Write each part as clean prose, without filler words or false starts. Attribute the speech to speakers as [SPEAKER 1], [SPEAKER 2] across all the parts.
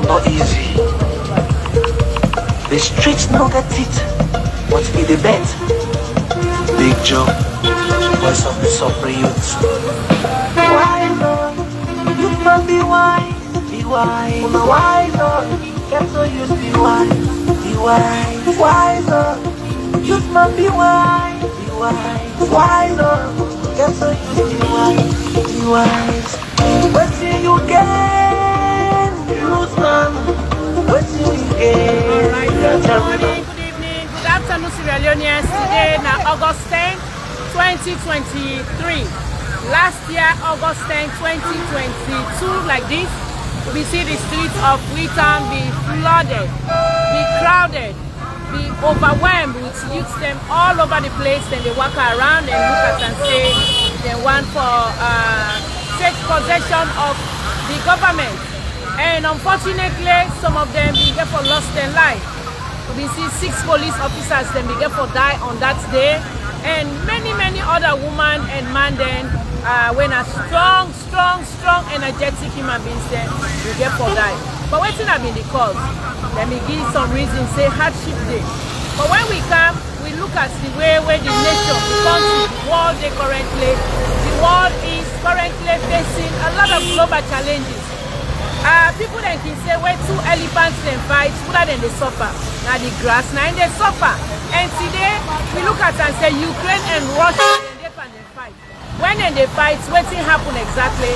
[SPEAKER 1] not easy. The streets no get it, but it the bet. Big Joe, voice of the suffering youth. Why not? You must be wise, be wise. No, why not? Get so used to be wise. Why not? You must be wise, be wise. Why not? Get so used to be wise. What till you get, youth man? What till you get?
[SPEAKER 2] Alright, good morning, good evening, good afternoon, Sierra Leoneans. Today na August 10, 2023. Last year, August 10, 2022, like this, we see the streets of Freetown be flooded, be crowded, be overwhelmed with youths them all over the place. Then they walk around and look at and say they want for take possession of the government. And unfortunately, some of them be get for lost their life. We see 6 police officers then be get for die on that day, and many other women and men then when a strong, energetic human beings then we get for die. But waiting have been the cause. Let me give some reasons, say hardship day. But when we come, we look at the way where the nation, the country, the world they currently, the world is currently facing a lot of global challenges. People then can say where 2 elephants then fight, rather than they suffer. Now the grass, now they suffer. And today we look at and say Ukraine and Russia then they fight. When they fight, what thing happen exactly?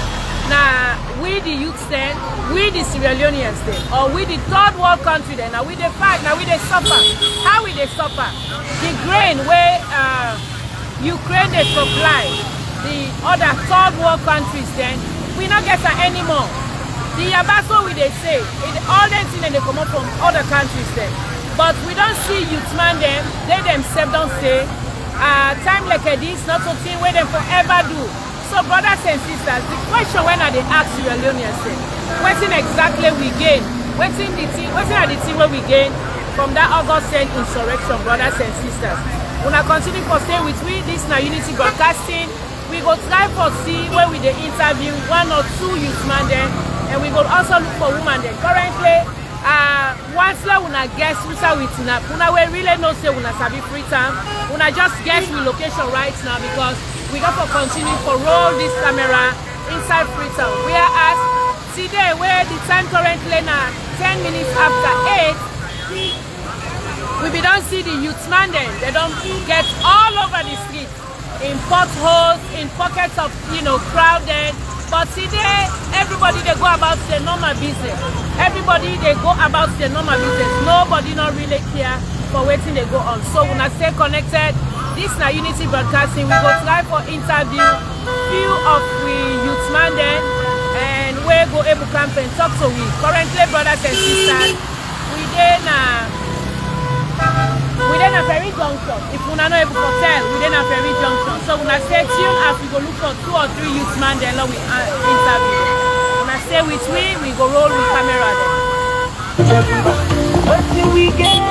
[SPEAKER 2] Now we the youths then, we the sierraleoneans then, or we the third world country then, now we they fight, now we they suffer. How will they suffer? The grain where Ukraine they supply, the other third world countries then, we not get that anymore. The Abaso we they say, all them things they come up from other countries then. But we don't see youth man them, they themselves don't say, time like this, not something where them forever do. So brothers and sisters, the question when are they ask Sierra Leoneans say, what thing exactly we gain? What are the thing where we gain from that August 10 insurrection, brothers and sisters? When I continue to stay with me, this now Unity Broadcasting, we go try for see where we they interview 1 or 2 youth man then, and we go also look for women then. Currently, once una guess who's with una we really know say una sabi Freetown. Una just guess we location right now because we got to continue for roll this camera inside Freetown. Whereas today where the time currently now 10 minutes after 8, we don't see the youth man then. They don't get all over the street in potholes, in pockets of crowded. But today, everybody they go about their normal business. Everybody they go about their normal business. Nobody not really care for waiting they go on. So when I stay connected, this now Unity Broadcasting, we go try for interview few of we youth man then, and we go able to come and talk to we. Currently, brothers and sisters, we then a very junction. If we are not able to tell, we then a very junction. So when I stay tuned as we go look for 2 or 3 youth man then we interview. When I stay with we go roll with camera then.
[SPEAKER 1] What till we get?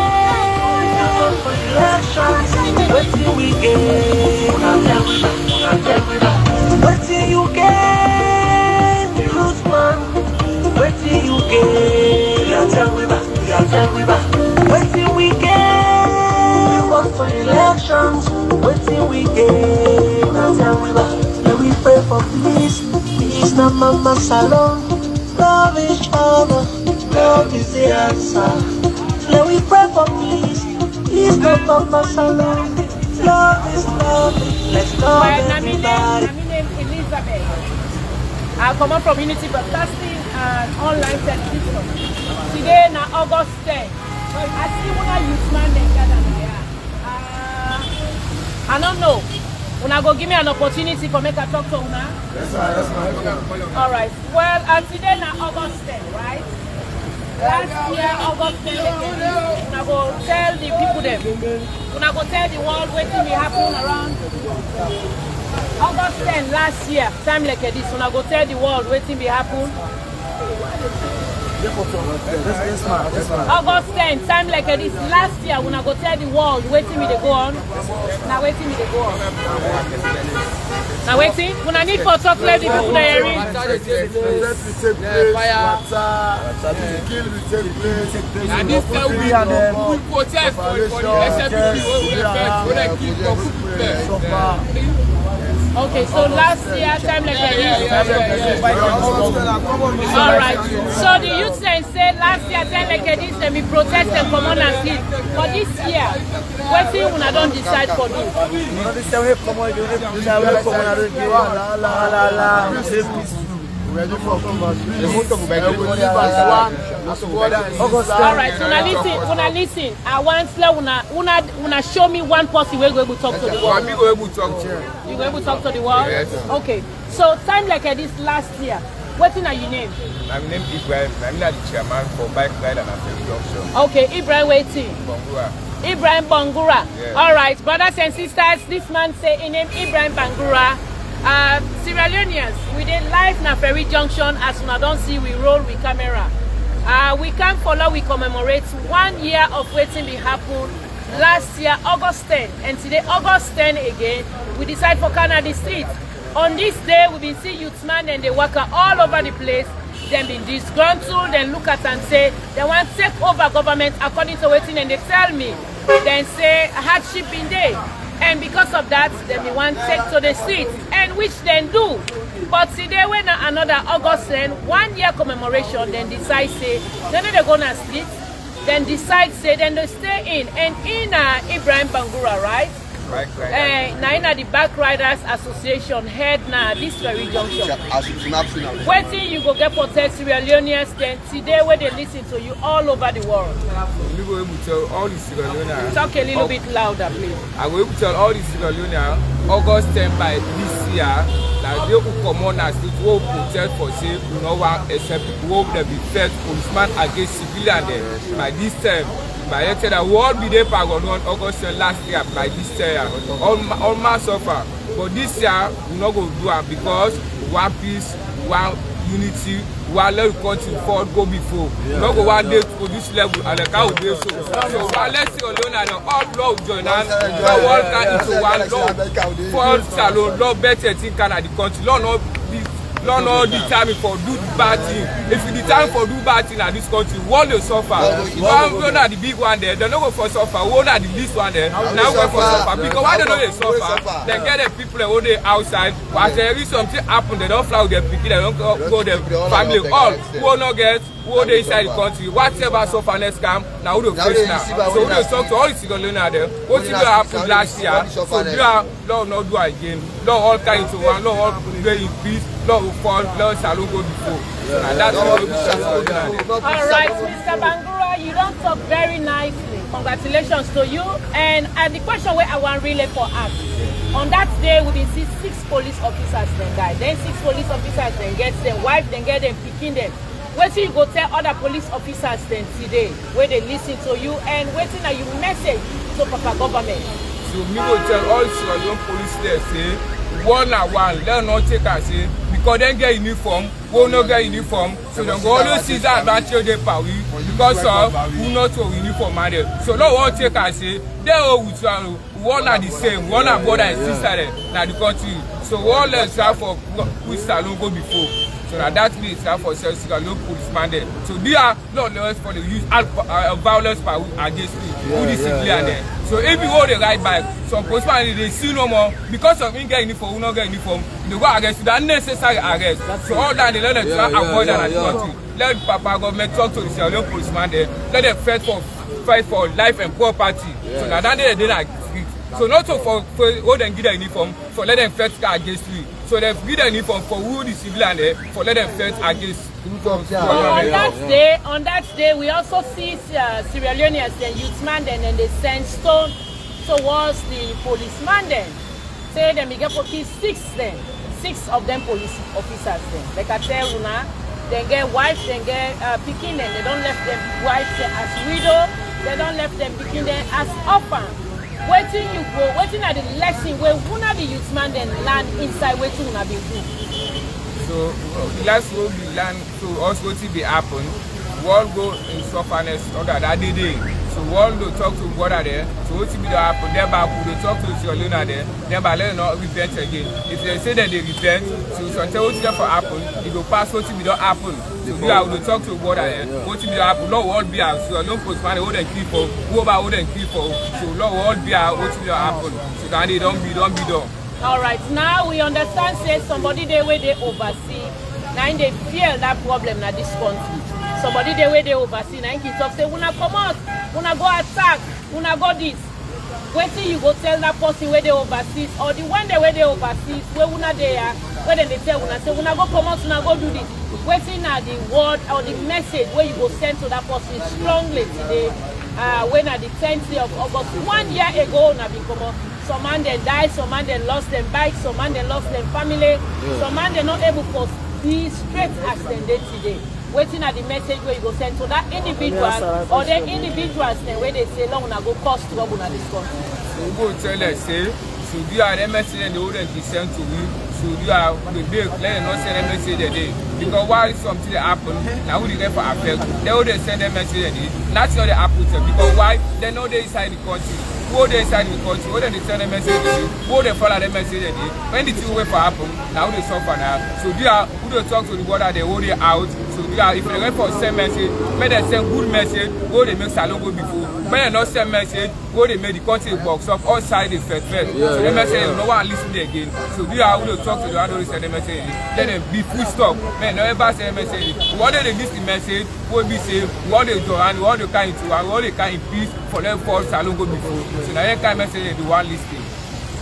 [SPEAKER 1] What till we get? What till you get? Youth man. What till you get? What till we get? For elections, what till we get? Let we pray for peace. Peace na mama salon. Love each other. Love is the answer. Let we pray for peace. Peace na mama salon. Love is love. Let's love everybody.
[SPEAKER 2] My name is Elizabeth. I come up from Unity Broadcasting and online television. Today na August 10. I see one youth man they gather here. I don't know. Una go give me an opportunity for make a talk to una.
[SPEAKER 3] Yes, ma'am.
[SPEAKER 2] All right. Well, today na August 10, right? Last year August 10, una go tell the people them. Una go tell the world what will happen around August 10 last year. Time like this, una go tell the world what will happen. August 10, time like this last year when I go tell the world waiting me to go on. Now waiting me to go on. Now waiting. When I need for talk let the people there read.
[SPEAKER 3] And this time we protest for the SFP.
[SPEAKER 2] Okay, so last year time like this. Alright. So the youth say last year time like this then we protest and come on and sleep. But this year, what thing when I don't decide for this? Alright, so now listen. I want to una show me one person where we go talk to the world. You go able to talk to the world?
[SPEAKER 3] Yes.
[SPEAKER 2] Okay. So time like this last year, what are your name?
[SPEAKER 3] My name is Ibrahim. I'm the chairman for Bike Ride and Affairs Junction.
[SPEAKER 2] Okay, Ibrahim waiting.
[SPEAKER 3] Bangura.
[SPEAKER 2] Ibrahim Bangura.
[SPEAKER 3] Yes.
[SPEAKER 2] Alright, brothers and sisters, this man say in name Ibrahim Bangura. Sierraleoneans, we did live na Ferry Junction. As una don't see, we roll with camera. We can follow, we commemorate 1 year of waiting be happen last year, August 10. And today, August 10 again, we decide for Canada Street. On this day, we been see youthman and they work all over the place. Then been disgruntled, then look at and say, they want to take over government according to waiting and they tell me. Then say hardship in there. And because of that, then we want to take to the street, and which then do. But today, when another August 10, 1 year commemoration, then decide say, then they go to street, then decide say, then they stay in. And in Ibrahim Bangura, right? Now in the Back Riders Association head now this very junction. Waiting you go get protect Sierraleoneans then today where they listen to you all over the world.
[SPEAKER 3] We will able to tell all the Sierraleoneans.
[SPEAKER 2] Talk a little bit louder, please.
[SPEAKER 3] I will able to tell all the Sierraleoneans August 10 by this year that they will come on as it will protest for say you know one except people will be fed policeman against civilian by this time. By yesterday, the world be there on August last year by this year. All my suffer. But this year, we're not going to do it because one peace, one unity, one let the country forward go before. We're not going one day to this level and the car will be so. So let's see alone and all law join us. The world can into one law. For salon, law better thing can at the country. Law not Lord not determine for do the bad thing. If you determine for do bad thing in this country, one will suffer. One are the big one there, they're not going for suffer. One are the least one there, now going for suffer. Because why they know they suffer? They get the people all day outside. But there is something happen, they don't fly with their picking, they don't go their family. All who will not get, who are inside the country. Whatever suffer next come, now who will face now. So we will talk to all the Sierraleoneans there. What did happen last year? So do Lord not do again. Lord all kind to one, Lord all play in peace. Lord will fall, Lord shall go before. And that's what we shall do.
[SPEAKER 2] Alright, Mr. Bangura, you don't talk very nicely. Congratulations to you. And the question where I want really for us. On that day, we will see 6 police officers then die. Then 6 police officers then get them wife, then get them picking them. Waiting you go tell other police officers then today where they listen to you and waiting are you message to Papa government.
[SPEAKER 3] So me will tell all Sierraleone police there say one and one, let not take and say because they get uniform, we not get uniform, so they go always see that advantage they power because of who not to uniform man. So no one take and say they all with one are the same, one are brother and sister there na the country. So one let's have for which Sierraleone go before. So that means that for Sierraleone policeman there. So they are not less for the use violence power against me, who the civilian there. So if you hold the right back, some policemen they see no more because of him get uniform, who not get uniform, they go against the unnecessary arrest. So all that they let them avoid that country. Let Papa government talk to the Sierraleone policeman there. Let them fight for life and property. So now that they not street. So not so for hold them give their uniform, for let them fight against me. So they give their uniform for who the civilian there, for let them fight against.
[SPEAKER 2] On that day, we also see Sierraleoneans and youthman and they send stone towards the policeman then. Say them we get for 6 then. 6 of them police officers then. Like I tell you now, they get wives, they get picking them. They don't left them wives as widow. They don't left them picking them as orphan. Waiting you go, waiting at the lesson where one of the youthman then land inside waiting una be do.
[SPEAKER 3] So the last will be land so also to be happen. all go in sufferness under that day. So all go talk to brother there. So what be the happen? Then back they talk to sierraleone there. Then by let not repent again. If they say that they repent, so something what for happen, it go pass what be don't happen. So you have to talk to brother there. What be the happen? Lord all be out. So don't postman hold and keep for. Who about hold and keep for. So Lord all be out. What be don't happen? So that they don't be done.
[SPEAKER 2] All right, now we understand say somebody they way they oversee. Now they fear that problem na this country. Somebody they way they oversee. Now he talk say, "Una come out, una go attack, una go this." Wait till you go tell that person where they overseas or the one they where they overseas where una there, where then they tell una say, "Una go come out, una go do this." Waiting at the word or the message where you go send to that person strongly today. When at the 10th day of August, 1 year ago, na become some man they died, some man they lost them bike, some man they lost them family, some man they not able to be straight as they did today. Waiting at the message where you go send to that individual or the individuals then where they say, "Long na go cause trouble na this country."
[SPEAKER 3] So we go tell us say, so you are the message and they wouldn't be sent to you. So you are the big let not send a message a day. Because why something happen, now we get for affect. They would send a message a day. That's not the happen because why? They know they inside the country. Who they inside the country, who they send a message to you, who they follow the message a day. When the two way for happen, now they suffer now. So you are who they talk to the border, they hold it out. So you are if they wait for send message, when they send good message, who they make salon go before. When they not send message, who they make the country box up outside the first. So the message no one listen again. So you are who they talk to the other send the message. Then they be full stop. Man, no ever send a message. What they miss the message, what we say, what they do and what they can do and what they can in peace for them for salon go before. So now you can message the one listening.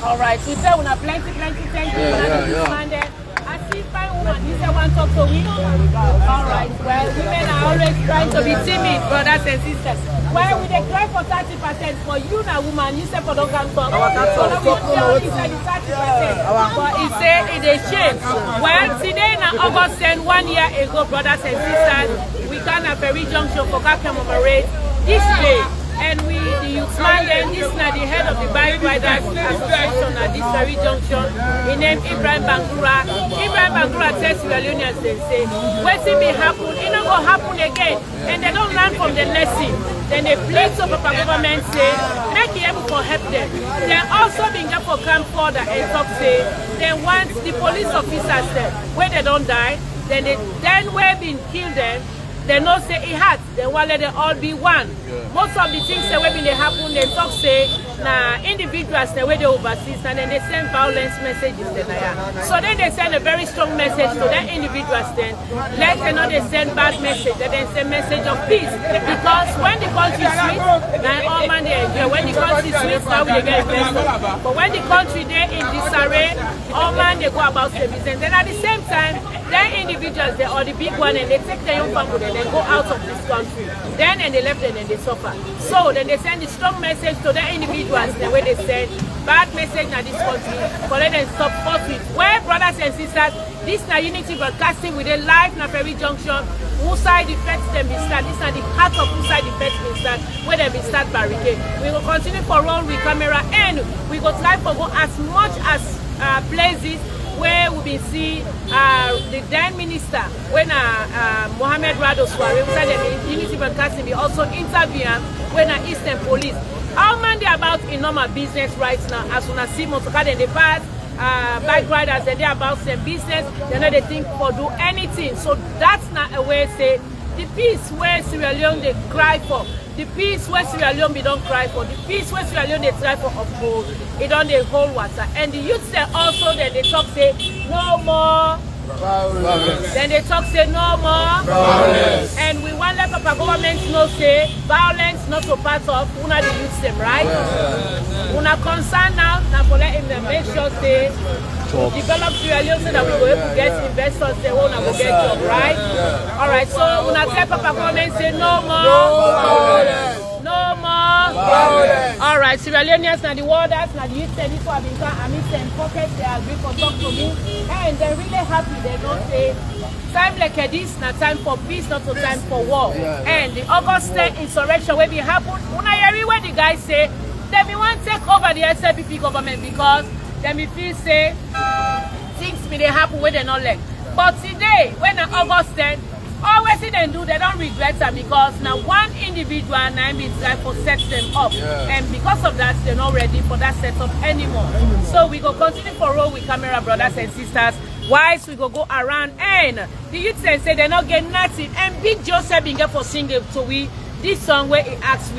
[SPEAKER 2] All right, we say we have plenty, thank you. I see fine woman, you say one talk to me. All right, well, women are always trying to be timid, brothers and sisters. Well, we they cry for 30%, for you now, woman, you say for don't come talk. So now we tell you say the 30%, but he say it is change. Well, today now August 10, 1 year ago, brothers and sisters, we can have a junction for commemorate this day. And we, the youth man, then this is the head of the Bike Riders Association at this very junction. He named Ibrahim Bangura. Ibrahim Bangura tells Sierraleoneans, they say, waiting may happen, it not going to happen again. And they don't learn from the lesson. Then they plead to the government, say, make it able to help them. Then also being able to come further and talk, say, then once the police officers, then, where they don't die, then where been killed them, they know say it has. They want let them all be one. Most of the things that when they happen, they talk say na individuals the way they overseas and then they send violence messages then. So then they send a very strong message to their individuals then. Let them know they send bad message, then they send message of peace. Because when the country is sweet, now all man they enjoy. When the country is sweet, now they get invested. But when the country they in disarray, all man they go about the business. Then at the same time, their individuals they are the big one and they take their young family and they go out of this country. Then and they left and then they suffer. So then they send a strong message to their individuals the way they send bad message in this country for let them stop forthwith. Well, brothers and sisters, this na unity broadcasting with a live na Ferry Junction. Who side the first them be start? This na the heart of who side the first be start where they be start barricade. We will continue for roll with camera and we go try for go as much as places where we be see the then minister when Mohammed Rado Sware inside the unity broadcasting be also interview when Eastern Police. How man they about in normal business right now as soon as see motorcade in the past bike riders they about some business they know they think for do anything. So that's not a way say the peace where Sierra Leone they cry for. The peace where Sierra Leone they don't cry for, the peace where Sierra Leone they try for uphold, it on the whole water. And the youth say also that they talk say no more violence. Then they talk say no more violence. And we want let Papa government know say violence not so part of una the youth them, right? Una concern now for let him make sure say develop Sierra Leone so that we go able to get investors they want to get job, right? Alright, so when I tell Papa government say no more no more violence. Alright, Sierra Leoneans now the warders, now the youth say this one been I meet them pocket, they agree for talk to me and they're really happy. They don't say time like this, not time for peace, not time for war. And the August 10 insurrection will be happen. When I hear where the guys say they me want to take over the SLPP government because then me feel say things may they happen where they not like. But today, when on August 10, always see them do, they don't regret them because now one individual now be try for set them up, and because of that they're not ready for that setup anymore. So we go continue for roll with camera, brothers and sisters. Whilst we go around, and the youth say they not get nothing, and Big Joseph been get for singing, so we this song where he asks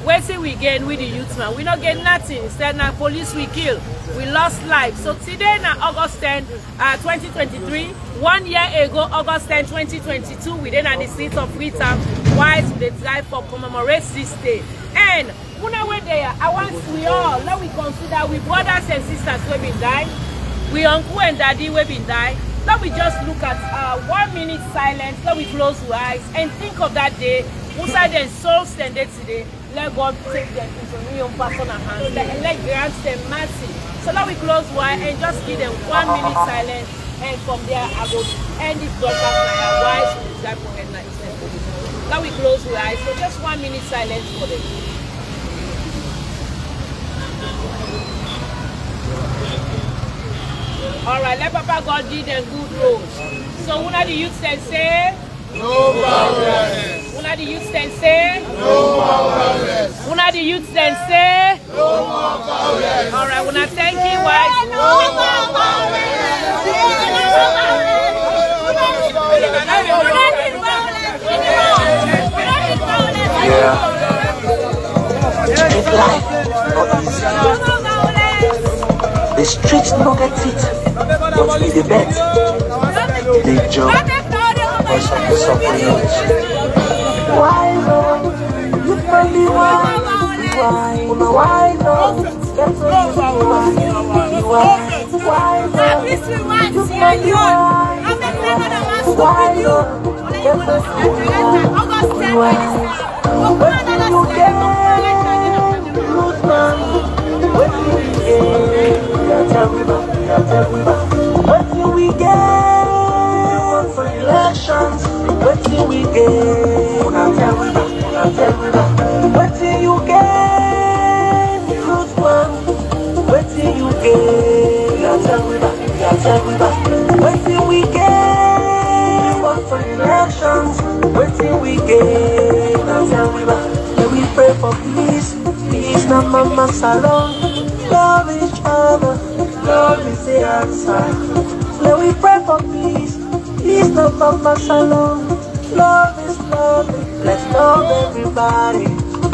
[SPEAKER 2] where see we gain with the youth man, we not get nothing. Instead now police we kill, we lost life. So today now August 10, 2023, 1 year ago, August 10, 2022, we then at the streets of Freetown, whilst we drive for commemorate this day. And when I went there, I want we all, now we consider we brothers and sisters who have been died, we uncle and daddy who have been died. Now we just look at 1 minute silence, now we close our eyes and think of that day, inside their souls stand today. Let God take them into real personal hands. Let grant them mercy. So now we close one and just give them 1 minute silence, and from there I will end this broadcast now. Why should we die for headline? Now we close our eyes. So just 1 minute silence for them. Alright, let Papa God give them good roads. So one of the youths can say
[SPEAKER 4] no violence.
[SPEAKER 2] One of the youths then say
[SPEAKER 4] no more violence.
[SPEAKER 2] One of the youths then say
[SPEAKER 4] no more violence.
[SPEAKER 2] Alright, when I thank you, wife.
[SPEAKER 4] No more violence.
[SPEAKER 1] Street life not easy. The streets no get it, but we the bet. Big job, voice of the suffering youth. Why no? You tell me why? Why no? That's why no? Why no? You tell me why? Why no? That's why. What do you get? Youth man, what do we get? Tell me back. What do we get for elections? What do we get? Tell me back. What do you get? Youth man, what do you get? Tell me back. What do we get for elections? What do we get? Tell me back. Let me pray for peace. Peace not mama salon. Love each other. Love is the answer. Let me pray for peace. Peace not mama salon. Love is lovely. Let's love everybody.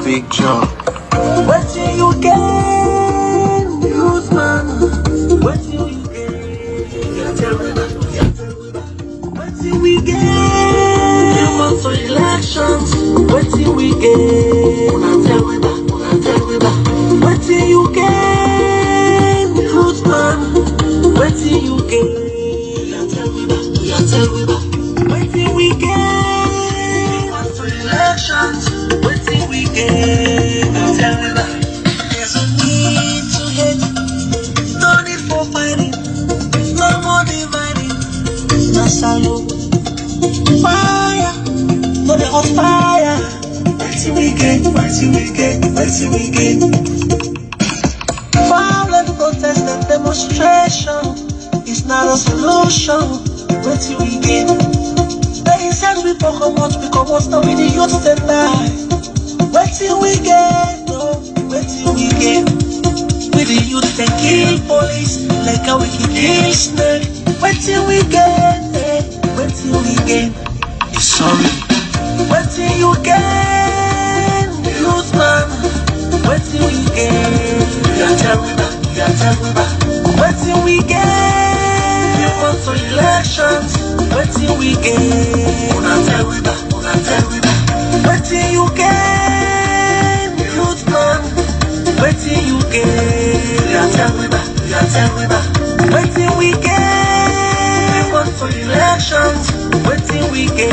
[SPEAKER 1] Big job. What do you get? Youth man. What do you get? Tell me back. What do we get? For elections, what do we get? Tell me back. What do you get? Youth man, what do you get? Tell me back. What do we get? For elections, what do we get? Tell me back. There's a need to hate, no need for fighting, no more dividing. That's all. Fire, for the hot fire. What do we get? Violent protest and demonstration is not a solution. What do we get? They said we come out, now we the youth that die. What do we get? What do we get? With the youth that kill police, like how we can kill snake. What do we get? What do we get? Sorry. What do you get? Youth man. What do we get? Tell me back. What do we get? You want for elections? What do we get? Tell me back. What do you get? Youth man. What do you get? Tell me back. What do we get? You want for elections? What do we get?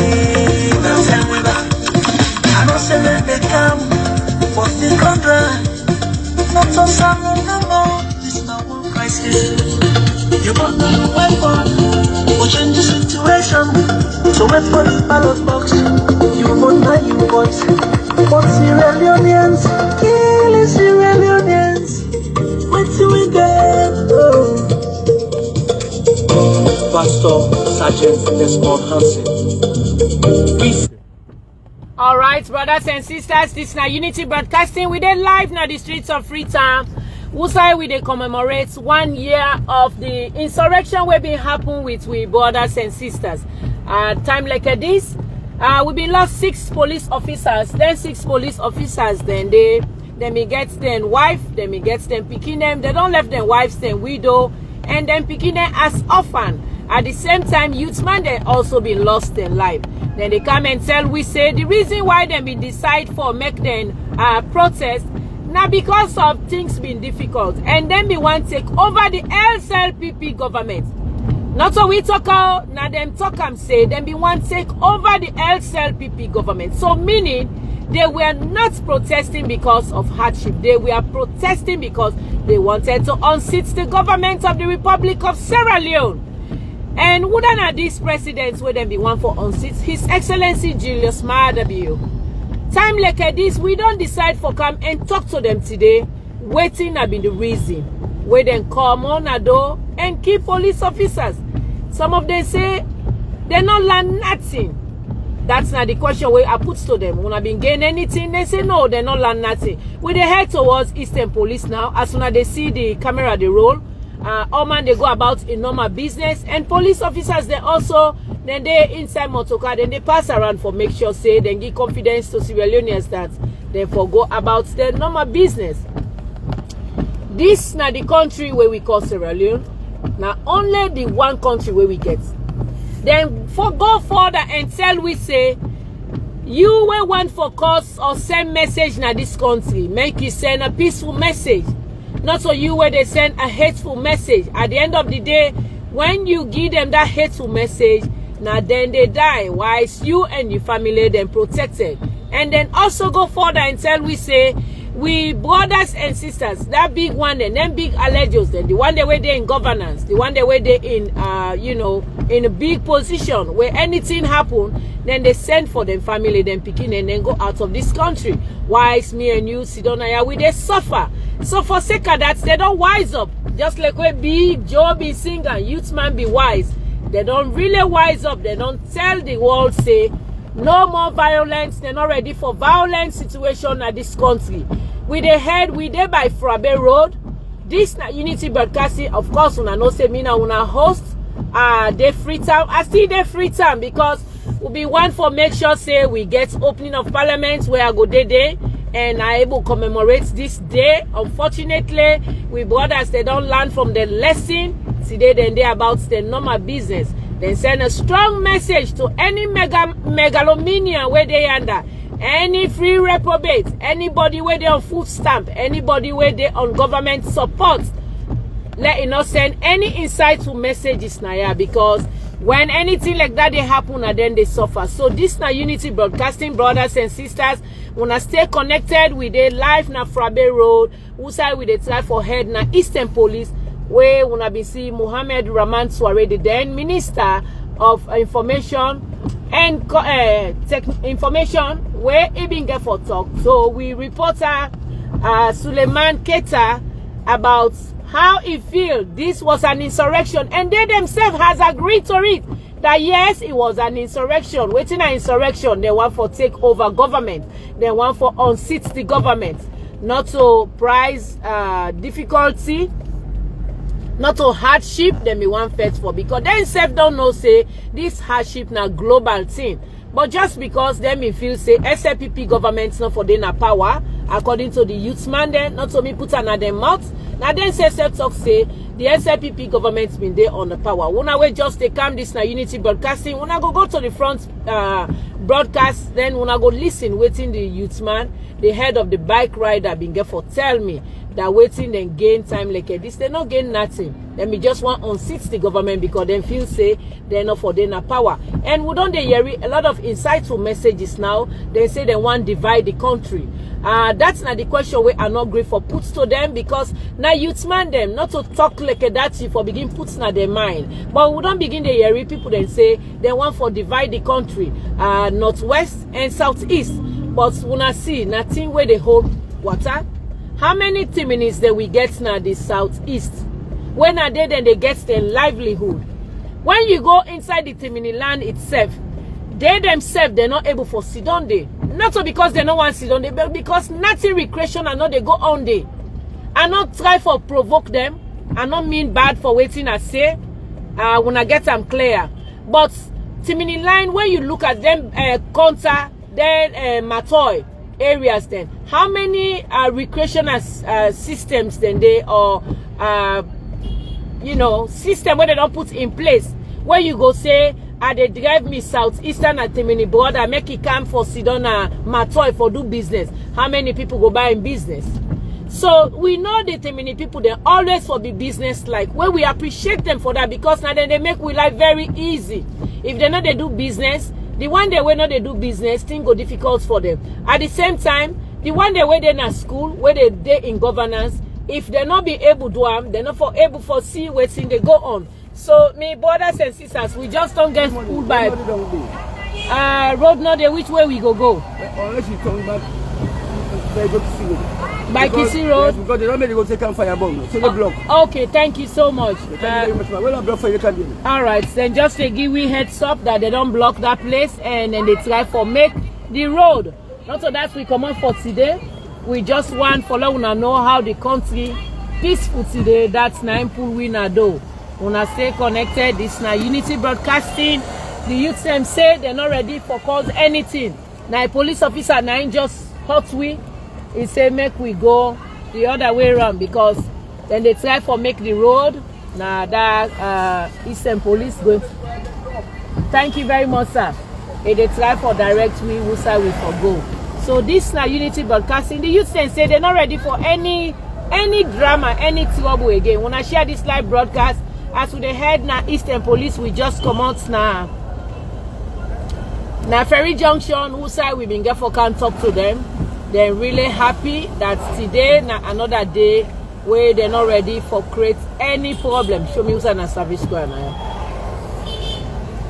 [SPEAKER 1] Tell me back. I don't say let they come, but they can't drive. Not so sad no more. This not one crisis. You got no weapon, we'll change the situation. So wait for the ballot box. You vote now, you vote. But sierraleoneans, killing sierraleoneans. What do we get? Pastor Sergeant Desmond Hansen.
[SPEAKER 2] All right, brothers and sisters, this is now Unity Broadcasting. We dey live now the streets of Freetown. Wusai we dey commemorate 1 year of the insurrection wey been happen with we brothers and sisters. Time like this, we been lost 6 police officers. Then 6 police officers. Then they may get them wife, they may get them picking them. They don't left them wives, them widow, and then picking them as orphan. At the same time, youth man they also been lost their life. Then they come and tell we say the reason why they be decide for make them protest now because of things being difficult, and then we want to take over the LCLPP government. Not so we talk out now them talk and say then we want to take over the LCLPP government. So meaning they were not protesting because of hardship. They were protesting because they wanted to unseat the government of the Republic of Sierra Leone. And wouldn't are these presidents where them be one for unseat? His Excellency Julius Maada Bio. Time like this, we don't decide for come and talk to them today. Waiting have been the reason. Where then come on a door and keep police officers. Some of them say they not learn nothing. That's not the question where I put to them. When I been gain anything, they say no, they not learn nothing. We they head towards Eastern Police now. As soon as they see the camera, they roll. All man they go about in normal business, and police officers they also then they inside motorcar, then they pass around for make sure say then give confidence to Sierraleoneans that they go about their normal business. This now the country where we call Sierra Leone. Now only the one country where we get. Then for go further and tell we say you will want for cause or send message na this country, make you send a peaceful message. Not so you where they send a hateful message. At the end of the day, when you give them that hateful message, now then they die. Whilst you and your family then protected. And then also go further and tell we say, we brothers and sisters, that big one and then big allegiance, then the one they were there in governance, the one they were there in in a big position where anything happen, then they send for them family, then picking and then go out of this country. Whilst me and you, Sidonaya, we they suffer. So for sake of that, they don't wise up. Just like where Big Joe be singer, youth man be wise. They don't really wise up. They don't tell the world, say, no more violence. They're not ready for violent situation at this country. We they head, we there by Frabe Road. This na Unity Broadcasting, of course, una no say me na una host. They free time. I still they free time because we be one for make sure say we get opening of parliament where I go day and I able to commemorate this day. Unfortunately, we brothers they don't learn from the lesson today then they about the normal business. Then send a strong message to any megalomania where they under, any free reprobate, anybody where they on food stamp, anybody where they on government support. Let it not send any insightful messages now, because when anything like that they happen and then they suffer. So this na Unity Broadcasting, brothers and sisters. Wanna stay connected with the live na Frabe Road. Usai with the try for head na Eastern Police, where wanna be see Muhammad Rahman Suare, the then Minister of Information and Information, where he been get for talk. So we reporter Suleiman Keta about how he feel this was an insurrection, and they themselves has agreed to it that yes, it was an insurrection. Waiting an insurrection, they want for take over government, they want for unseat the government, not to price difficulty, not to hardship. Them be one fight for, because they themselves don't know say this hardship na global thing. But just because them feel say SLPP government's not for their power, according to the youth man, then not to me put another mouth. Now then say talk say the SLPP government's been there on the power. Una we just they come this na Unity Broadcasting. Una go to the front broadcast, then una go listen waiting the youth man, the head of the bike rider been get for tell me that waiting and gain time like this. They not gain nothing. Then we just want unseat the government because they feel say they're not for their power. And we don't they hear a lot of insightful messages now. They say they want to divide the country. That's not the question we are not great for puts to them, because now youth man them not to talk like that for begin puts na their mind. But we don't begin to hear people then say they want for divide the country, northwest and southeast. But when I see nothing where they hold water. How many minutes that we get now the southeast? When are they then they get their livelihood? When you go inside the Timini land itself, they themselves, they're not able for sit down day. Not so because they don't want sit down day, but because nothing recreation and not they go on day. I not try for provoke them. I not mean bad for waiting I say. When I get them clear. But Timini line, when you look at them counter, then Matoy areas, then how many recreational systems then they or you know, system where they don't put in place where you go say they drive me southeastern at Timini border, make it come for Sidona Matoy for do business. How many people go buy in business? So we know the Timini people, they always for be business like where we appreciate them for that, because now then they make we life very easy. If they know they do business, the one day when they do business, things go difficult for them. At the same time, the one day where they're in school, where they in governance, if they're not be able to do they're not for able for see where things they go on. So me brothers and sisters, we just don't get fooled by road not there. Which way we go?
[SPEAKER 5] Unless you come back, they go to see you.
[SPEAKER 2] By Kissy Road?
[SPEAKER 5] Yes, because they don't make go take a fire bomb, so they block.
[SPEAKER 2] Okay, thank you so much.
[SPEAKER 5] Thank you very much. Well, block for you can do.
[SPEAKER 2] All right, then just to give we heads up that they don't block that place, and then they try for make the road. Not so that we come on for today. We just want for una know how the country peaceful today. That's 9 pool winner do. Una stay connected. This now Unity Broadcasting. The youth them say they're not ready for cause anything. Now police officer now just hot we. He say make we go the other way around, because then they try for make the road. Now that Eastern Police going. Thank you very much, sir. And they try for direct we who side we for go. So this now Unity Broadcasting. The youth say they're not ready for any drama, any trouble again. When I share this live broadcast, as we the head now Eastern Police, we just come out now. Now Ferry Junction, who side we been get for can talk to them. They're really happy that today now another day where they're not ready for create any problem. Show me who's on a service square now.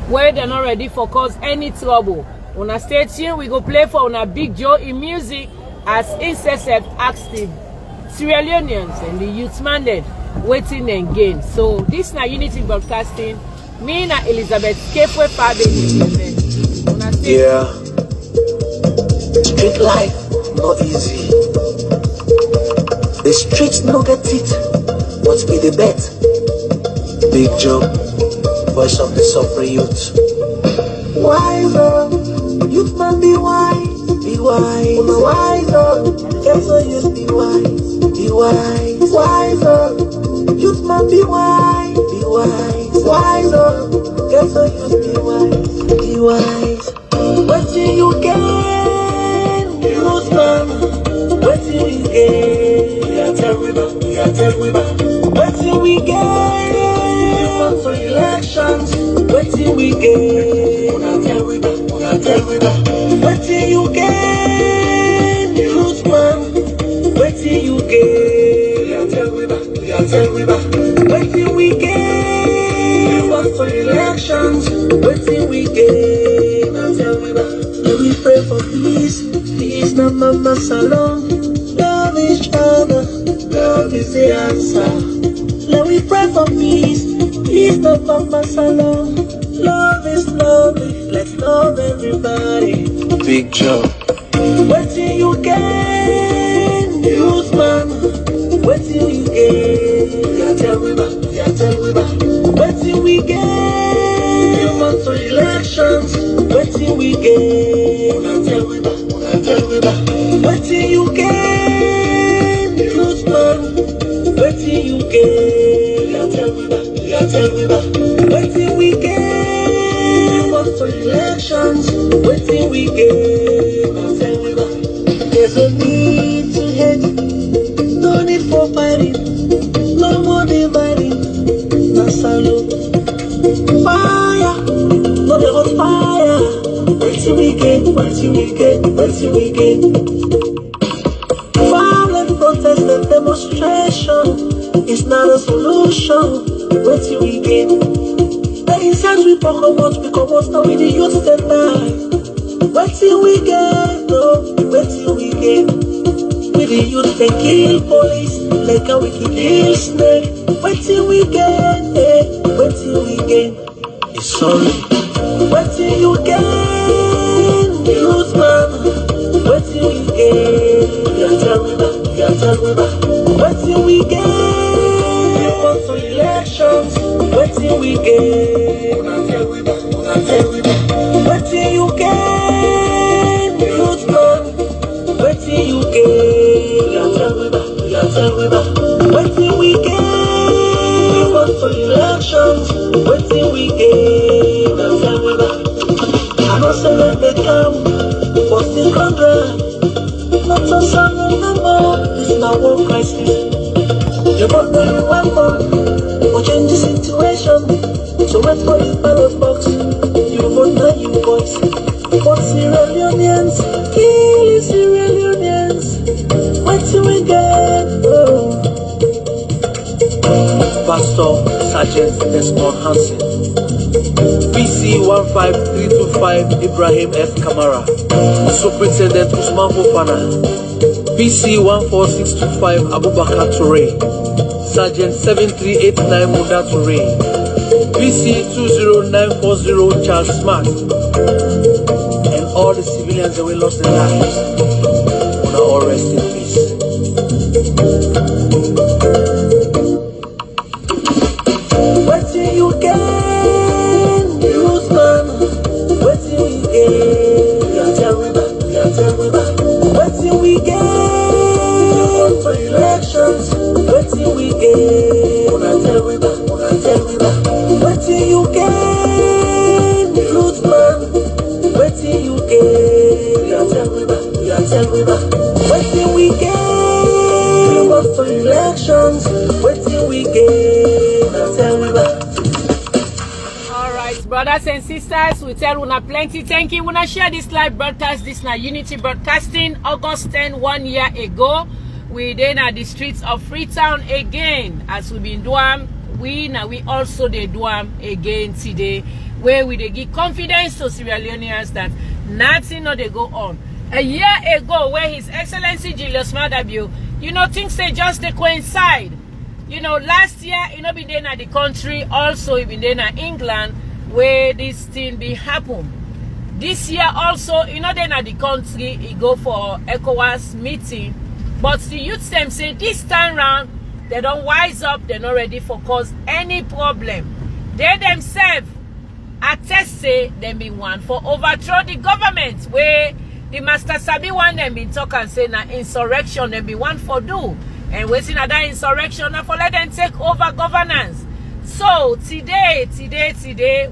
[SPEAKER 2] Where they're not ready for cause any trouble. On a stay tuned, we go play for on a Big Joe in music as Incessant active sierraleoneans and the youth mandate waiting and gain. So this now Unity Broadcasting. Me na Elizabeth Kefwe Fabe.
[SPEAKER 1] Yeah. Street life not easy. The streets no get it, but be the bet. Big Joe, voice of the suffering youth. Wise up, youth man be wise, be wise. Wise up, get so youth be wise, be wise. Wise up, youth man be wise, be wise. Wise up, get so youth be wise, be wise. What do you gain, youth man? What do you gain? We are terrible, we are terrible. What do we gain? You want for elections? What do we gain? We are terrible, we are terrible. What do you gain, youth man? What do you gain? We are terrible, we are terrible. What do we gain? You want for elections? What do we gain? We are terrible. We pray for peace, peace not mama salon. Love each other, love is the answer. Let we pray for peace, peace not mama salon. Love is lovely, let's love everybody. Big Joe. What do you gain, youth man? What do you gain? We are terrible, we are terrible. What do we gain? You want for elections? What do we gain? We are terrible, we are terrible. What do you gain, youth man? What do you gain? We are terrible, we are terrible. What do we gain? What for elections? What do we gain? We are terrible. There's no need to hate, no need for fighting, no more dividing. Nasalo, fire, no there was fire. What do we gain? What do we gain? What do we gain? Violent protest and demonstration is not a solution. What do we gain? The inside we come out now with the youth tonight. What do we gain? No, what do we gain? With the youth they kill police, like how we kill snake. What do we gain? Hey, what do we gain? It's sorry. What do you gain? Not so sorrow no more. It's not war crisis. You got no one more. Or change the situation. So wait for the ballot box. You vote now, you boys. But Sierra Leoneans, kill Sierra Leoneans. What till we get? Oh. Pastor Sergeant Desmond Hansen, PC 15325 Ibrahim F. Kamara, Superintendent Usman Fofana, PC 14625 Abubakar Toure, Sergeant 7389 Muda Toure, PC 20940 Charles Smart, and all the civilians that we lost their lives. Wanna all rest in peace. What do you gain, Usman? What do we gain? We are terrible, we are terrible. What do we gain for elections? What do we gain? We are terrible, we are terrible. What do you gain, Usman? What do you gain? We are terrible, we are terrible. What do we gain for elections? What do we gain?
[SPEAKER 2] Alright, brothers and sisters, we tell una plenty thank you. Una share this live broadcast. This na Unity Broadcasting. August 10, 1 year ago, we then at the streets of Freetown again. As we been doing, we also they do again today, where we they give confidence to Sierra Leoneans that nothing no they go on. A year ago, where His Excellency Julius Maada, things they just they coincide. Last year, been there in the country, also he been there in England, where this thing be happen. This year also, there in the country, he go for ECOWAS meeting, but the youth them say this time round, they don't wise up, they're not ready for cause any problem. They themselves attest say them be one for overthrow the government, where the Master Sabi one them been talk and say na insurrection, them be one for do. And waiting at that insurrection for let them take over governance. So today,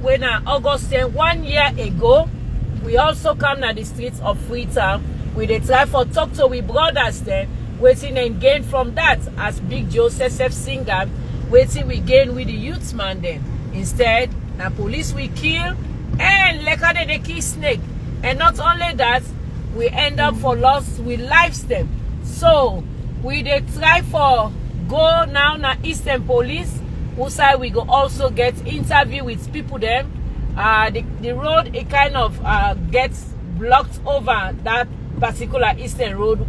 [SPEAKER 2] when August 10, 1 year ago, we also come to the streets of Freetown. We dey try for talk to we brothers then, waiting and gain from that as Big Joseph Singer, waiting we gain with the youth man then. Instead, the police we kill and like how they kill snake. And not only that, we end up for loss with lives them. So we dey try for go now na Eastern Police, who side we go also get interview with people them. The road it kind of gets blocked over that particular Eastern Road,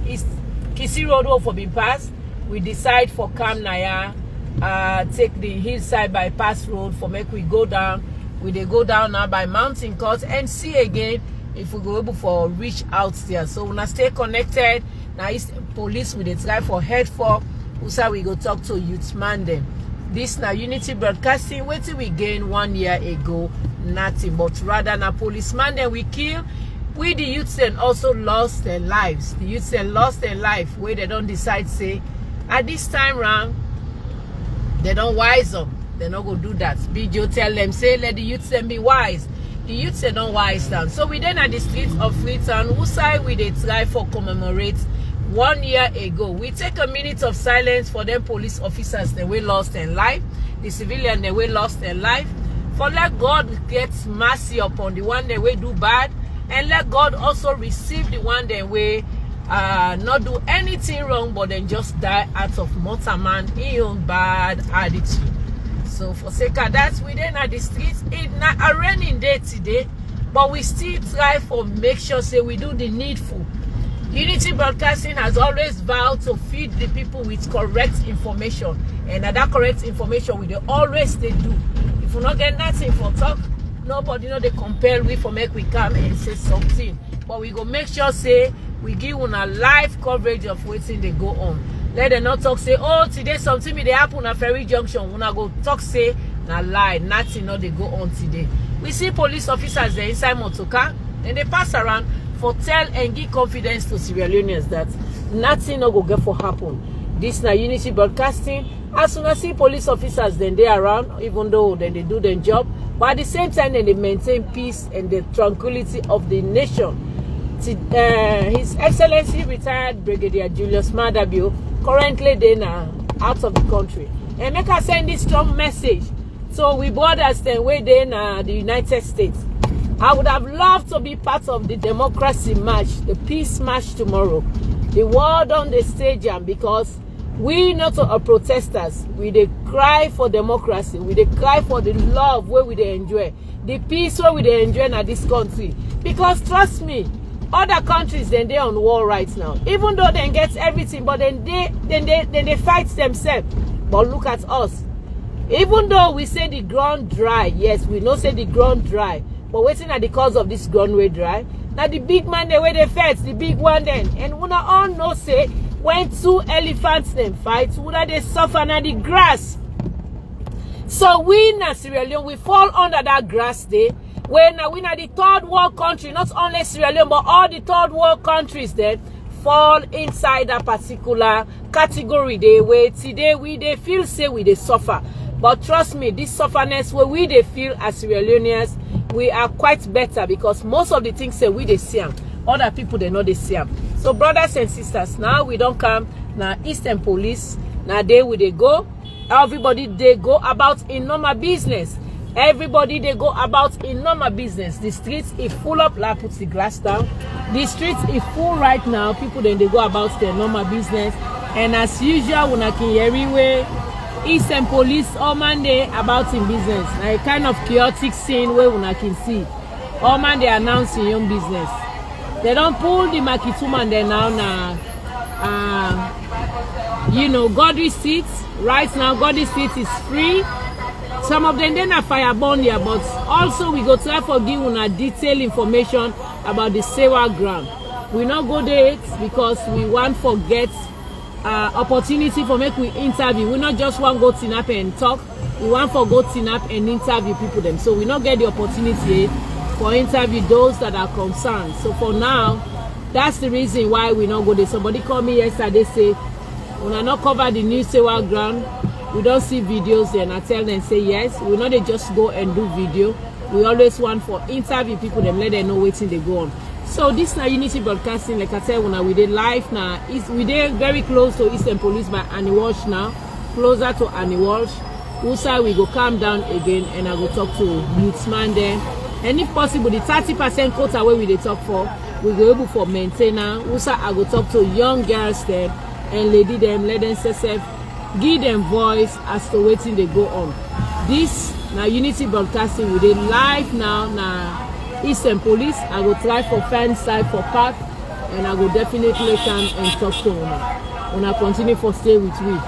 [SPEAKER 2] East Kisi Road for being passed. We decide for come Naya, take the hillside bypass road for make we go down. We dey go down now by Mountain Court and see again if we go able for reach out there. So we stay connected. Now Eastern Police we dey try for head for who say we go talk to youth man them. This now Unity Broadcasting, what did we gain 1 year ago? Nothing, but rather na policeman then we kill. We the youths then also lost their lives. The youths then lost their life where they don't decide say at this time round they don't wise up. They not go do that. BJO tell them say let the youths then be wise. The youths they don't wise down. So we then at the streets of Freetown, who side we they try for commemorate 1 year ago. We take a minute of silence for them police officers that we lost their life, the civilian that we lost their life. For let God get mercy upon the one that we do bad, and let God also receive the one that we not do anything wrong, but then just die out of mortal man in own bad attitude. So for sake of that, we then at the streets. It's not a raining day today, but we still try for make sure say we do the needful. Unity Broadcasting has always vowed to feed the people with correct information, and that correct information we always they do. If we not get nothing for talk, nobody they compel we for make we come and say something. But we go make sure say we give una live coverage of waiting they go on. Let them not talk say, oh today something may they happen at Ferry Junction. When I go talk say na lie, nothing they go on today. We see police officers there inside motorcar, and they pass around for tell and give confidence to Sierra Leoneans that nothing no go get for happen. This na Unity Broadcasting. As soon as see police officers then they around, even though then they do their job, but at the same time then they maintain peace and the tranquility of the nation. His Excellency retired Brigadier Julius Madabio currently then out of the country. And make us send this strong message. So we brothers then way in the United States. I would have loved to be part of the democracy march, the peace march tomorrow. The world on the stadium, because we not are protesters. We they cry for democracy. We they cry for the love where we they enjoy, the peace where we they enjoy in this country. Because trust me, other countries then they on war right now. Even though they get everything, but then they fight themselves. But look at us. Even though we say the ground dry, yes, we know say the ground dry. But waiting at the cause of this ground way dry. Now the big man the way they fight, the big one then. And we all know say when two elephants then fight, would they suffer na the grass. So we na Sierra Leone, we fall under that grass day. When we na the third world country, not only Sierra Leone, but all the third world countries then fall inside that particular category. They wait today we they feel say we they suffer. But trust me, this sufferness where we they feel as Sierra Leoneans, we are quite better because most of the things say we they see them. Other people they know they see them. So brothers and sisters, now we don't come now Eastern Police. Now they will they go. Everybody they go about in normal business. Everybody they go about in normal business. The streets is full up. La puts the glass down. The streets is full right now. People then they go about their normal business. And as usual, when I can hear everywhere, Eastern Police all man they about in business. Now a kind of chaotic scene where when I can see all man they announce in young business. They don't pull the Makituman there now. You know, Godly seats right now. Godly seats is free. Some of them then are fireborn here, but also we go try for give una detailed information about the Sewa ground. We not go there because we want to get opportunity for make we interview. We not just want to go tinap and talk. We want to go tinap and interview people them. So we not get the opportunity for interview those that are concerned. So for now, that's the reason why we not go there. Somebody called me yesterday say, when I not cover the new Sewa ground, we don't see videos there, and I tell them say yes. We not they just go and do video. We always want for interview people them, let them know waiting they go on. So this now Unity Broadcasting, like I said, when we did live now, we did very close to Eastern Police by Annie Walsh now, closer to Annie Walsh. Also we go calm down again and I go talk to youthman there. And if possible, the 30% quota where we they talk for, we go able for maintainer. Also I go talk to young girls there and lady them, let them say give them voice as to waiting they go on. This now Unity Broadcasting we did live now Eastern Police. I go try for fan side for park and I go definitely come and talk to una. Una continue for stay with me.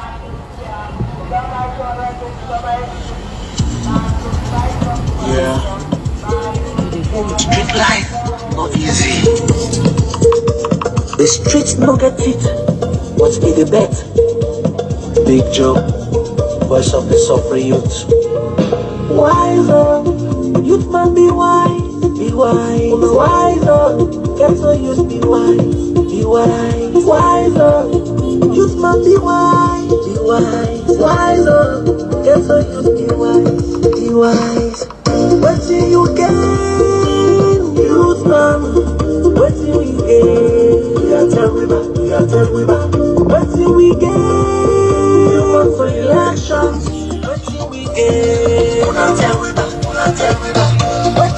[SPEAKER 1] Yeah. Street life not easy. The streets no get it. What's be the bet? Big Joe, voice of the suffering youth. Wiser, youth man be wise, be wise. Wiser, get so used be wise, be wise. Wiser, youth man be wise, be wise. Wiser, get so used be wise, be wise. What do you gain, youth man? What do we gain? We are terrible, we are terrible. What do we gain? For elections, what do we get? What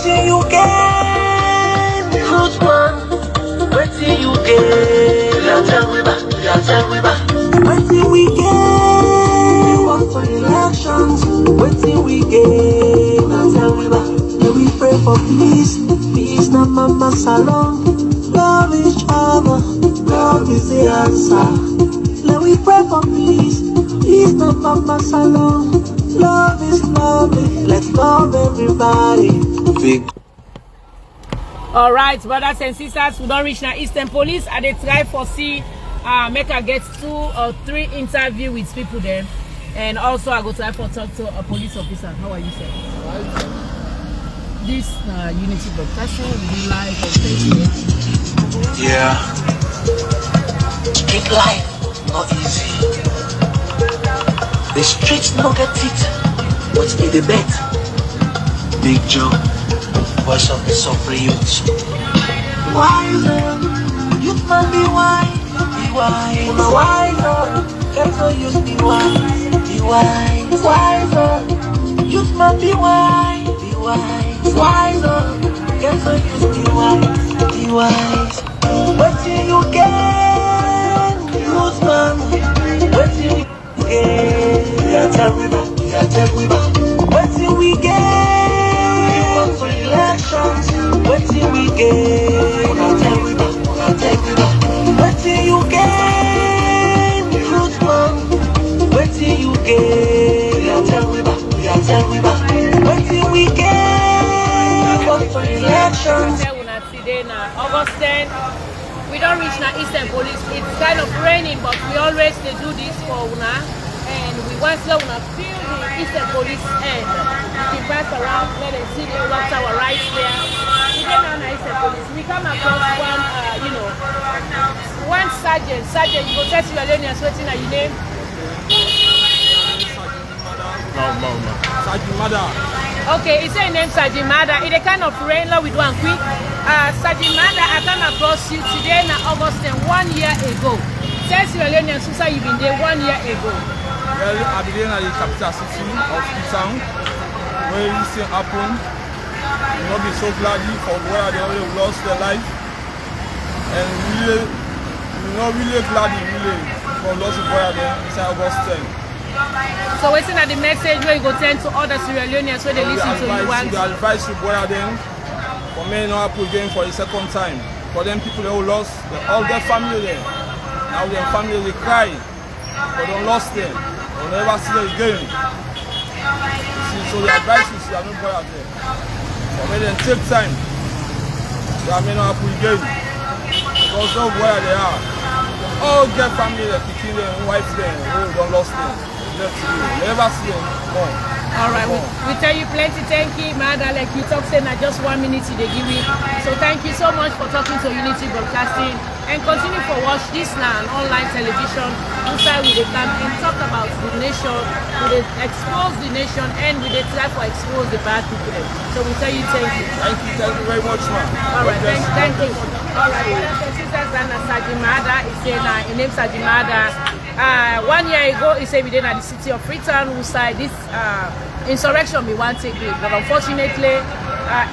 [SPEAKER 1] do you get? Good one. What do you get? What do we get? For elections, what do we get? Can we pray for peace? Peace, na mama salon. Love each other. Love is the answer. Let we pray for peace. Peace, not mama salon. Love is lovely. Let's love everybody. Big.
[SPEAKER 2] All right, brothers and sisters, we don't reach now Eastern Police. And they try for see, make her get 2 or 3 interview with people there. And also I go try for talk to a police officer. How are you, sir? This Unity Broadcasting will be live on Facebook.
[SPEAKER 1] Yeah. Street life not easy. The streets no get it. What's be the bet? Big Joe, voice of the suffering youth. Wiser, youth man be wise, be wise. Una wiser, get to use be wise, be wise. Wiser, youth man be wise, be wise. Wiser, get to use be wise, be wise. What till you get, youth man? What till you get? Yeah, tell me back, yeah, tell me back. What till we get? For elections, what till we get? Tell me back, tell me back. What till you get? Youth man, what till you get? Yeah, tell me back, yeah, tell me back. What till we get? For elections.
[SPEAKER 2] Today now, August 10. We don't reach now Eastern Police. It's kind of raining, but we always they do this for Una. And we want to feel the Eastern Police end. We can pass around, let them see the watch our rights there. We get on Eastern Police. We come across one, one sergeant. Sergeant, you go test your Leone and sweating at your name.
[SPEAKER 3] Sergeant Mada.
[SPEAKER 2] Okay, it's a name Sergeant Mada. It's a kind of rain that we do and quick. Sergeant Mada, I come across you today in August 1 year ago. Tell Sierra Leone and Susa you've been there 1 year ago.
[SPEAKER 3] Well, I've been at the capital city of the town where this thing happened. You know, be so glad for where they already lost their life. And really, you know, really glad for lost of where they inside August 10.
[SPEAKER 2] So what's the message where you go tend to other Sierra Leoneans where they listen to you once?
[SPEAKER 3] We advise to boil them for me not happen again for the second time. For them people who lost all their family there. Now their family they cry. But don't lost them. They'll never see them again. See, so the advice is you are not boil there. For me then take time. That may not happen again. Because those where they are. All their family they picking them, wife them, who don't lost them. Never see them more.
[SPEAKER 2] All right, we tell you plenty. Thank you, Mada. Like you talk, saying that just 1 minute they give you. So thank you so much for talking to Unity Broadcasting and continue for watch this now on online television. Inside we can and talk about the nation, we expose the nation, and we try to expose the bad people. So we tell you thank you.
[SPEAKER 3] Thank you very much, man.
[SPEAKER 2] All right, thank you. All right, sisters and Sergeant Mada is saying his name Sergeant Mada. 1 year ago, he said we did at the city of Freetown, who said this insurrection we want to take place, but unfortunately,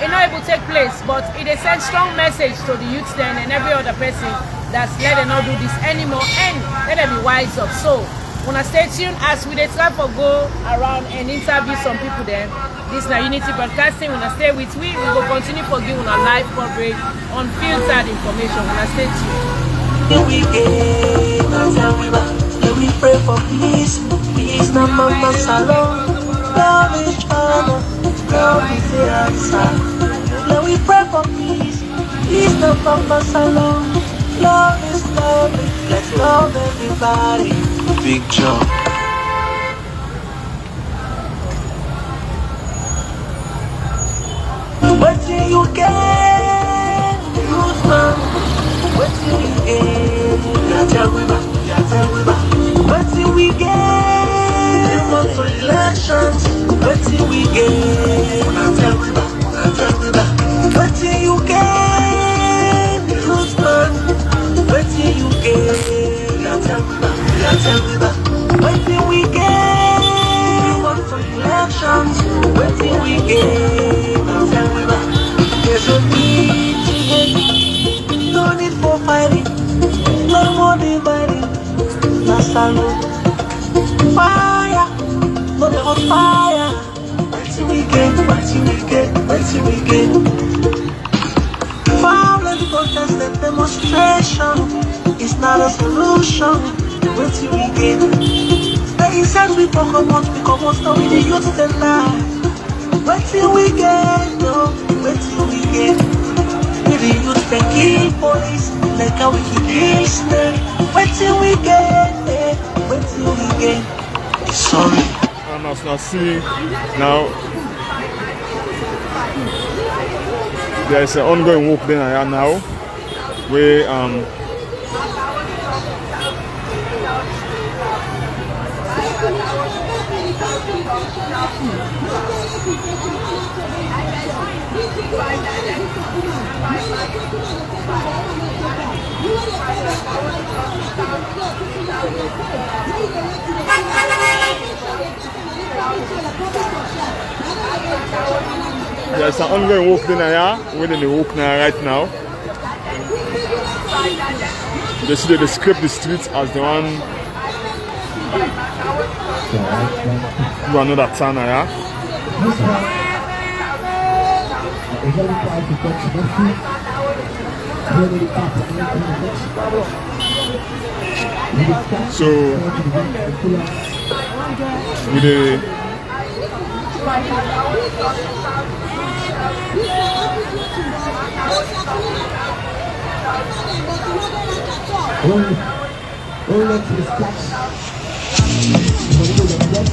[SPEAKER 2] it not able to take place. But it sent strong message to the youth then and every other person that's let them not do this anymore and let them be wise up. So, wanna stay tuned as we try to go around and interview some people there. This is Unity Broadcasting. Wanna stay with we will continue for giving a live coverage on filtered information. Wanna stay tuned.
[SPEAKER 1] We pray for peace, peace na mama salon. Love each other, love is the answer. Let we pray for peace, peace na mama salon. Love is love, let's love everybody. Big job. What do you get, youth man? What do you get? Yeah, tell me back, yeah, tell me back. What do we get for elections? What do we get? Tell me back, tell me back. What do you get, youth man? What do you get? Tell me back, tell me back. What do we get for elections? What do we get? Tell me back. There's no need to hate, no need for fighting, no more dividing. Fire, no the hot fire. What do we get? What do we get? What do we get? Violent protest and demonstration is not a solution. What do we get? They said we come out, now we the youth the lie. What do we get? No, what do we get? We the youth can kill police like how we kill snake. What do we get? What do we get? Sorry.
[SPEAKER 6] And as you see now, there is an ongoing work there now. We There's an ongoing walk in here. We're in the walk now right now. They see they describe the streets as the one to another town here. So with the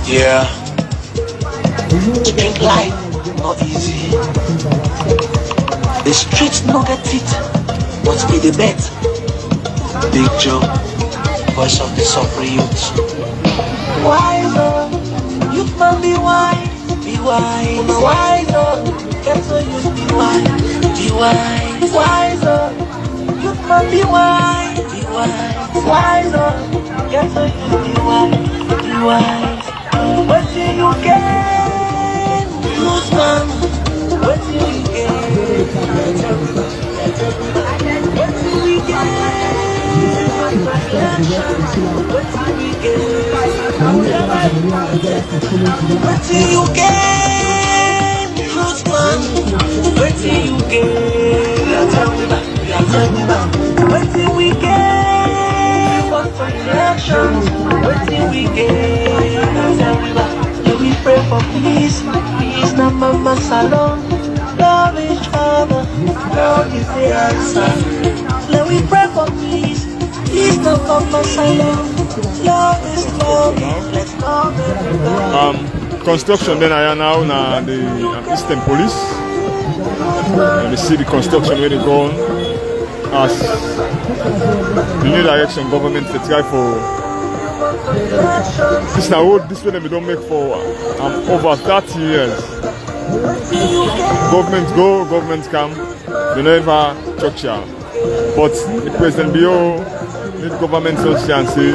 [SPEAKER 1] Yeah. Drink life, not easy. The streets no get it, but be the bet. Big Joe, voice of the suffering youth. Wiser, youth man be wise, be wise. Wiser, get so youth be wise, be wise. Wiser, youth man be wise, be wise. Wiser, get so youth be wise, be wise. What do you get? Youth man, what do you get? What do we get? What do we get? What do you get? Youth man, what do you get? Tell me back. What do we get? What for elections? What do we get? Tell me back. Do we pray for peace? Peace, not mama salon. Love each other. Love is the answer. Let we pray for peace. Peace, not mama salon. Love is love. Let's go.
[SPEAKER 6] Construction then I am now na the Eastern Police. And they see the construction where they go on as the new direction government they try for. This now this way we don't make for over 30 years. Government go, government come, they never structure. But the President Bio, the government and say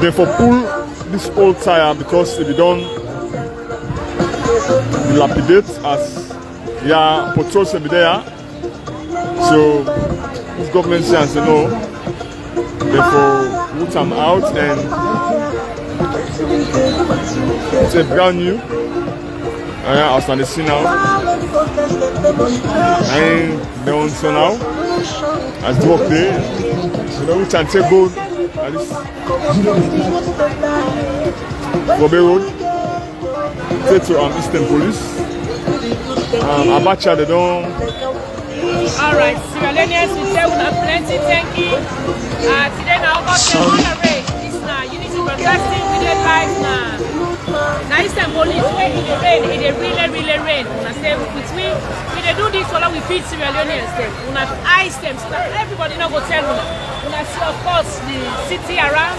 [SPEAKER 6] they for pull this old tire because if they don't dilapidate as patrols will be there. So this government says no, therefore put them out and it's a brand new as I see now. And they on so now as the work there. So now we can take go at this Gobe Road, take to Eastern Police. Abacha they don't.
[SPEAKER 2] Alright, sierraleoneans, we say we have plenty, thank you. Today now got the honor rate. This now Unity Broadcasting with the live now. Now Eastern Police when it rain, it really rain. When I say between we they do this so that we feed sierraleoneans them. We have ice them so that everybody not go tell them. When I see of course the city around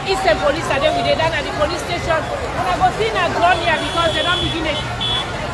[SPEAKER 2] Eastern Police are there with them at the police station. When I go see now ground here because they don't begin it.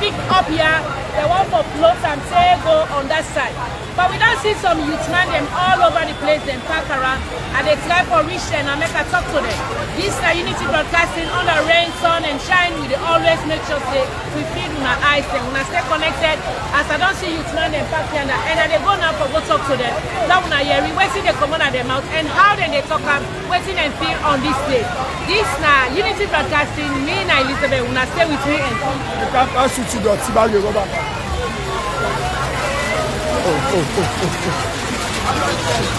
[SPEAKER 2] Pick up here, they want for floats and say go on that side. But we don't see some youth man them all over the place, them park around, and they try for reach them and make a talk to them. This is Unity Broadcasting under rain, sun and shine, we always make sure say we feed on our eyes and when I stay connected, as I don't see youth man them park here and they go now for go talk to them. Now when I hear waiting they come out of their mouth and how then they talk up, waiting and feel on this day. This now Unity Broadcasting, me and Elizabeth, when I stay with me and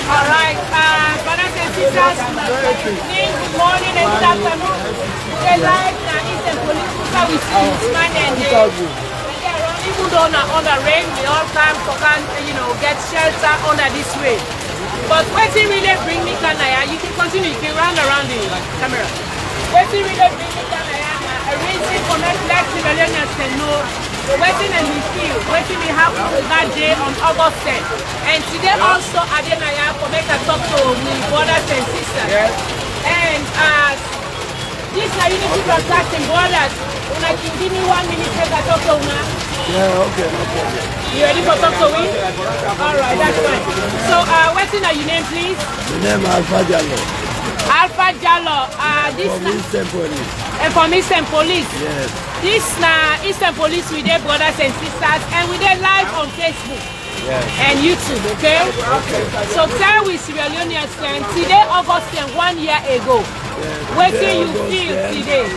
[SPEAKER 2] Alright, brothers and sisters, good morning and good afternoon. They like the Eastern Police we see this man and they are even though on the rain, we all come for get shelter under this way. But what it really bring me Kanaya, you can continue, you can run around the camera. What it really bring me Kanaya, a reason for not black sierraleoneans can know the wedding and we feel waiting we have that day on August 10th. And today also Adenaya for make a talk to my brothers and sisters. Yes. And this Unity Broadcasting, brothers. Una can give me 1 minute to talk to Una.
[SPEAKER 5] Yeah, okay, no problem.
[SPEAKER 2] You ready for talk to me? All right, that's fine. So, what's in your name, please?
[SPEAKER 5] The name is Alpha Jallo.
[SPEAKER 2] Alpha Jallo. This
[SPEAKER 5] From Eastern Police.
[SPEAKER 2] from Eastern Police.
[SPEAKER 5] Yes.
[SPEAKER 2] This na Eastern Police with their brothers and sisters, and we dey live on Facebook and YouTube, okay? So tell we Sierra Leoneans today August 10, 1 year ago. What do you feel today?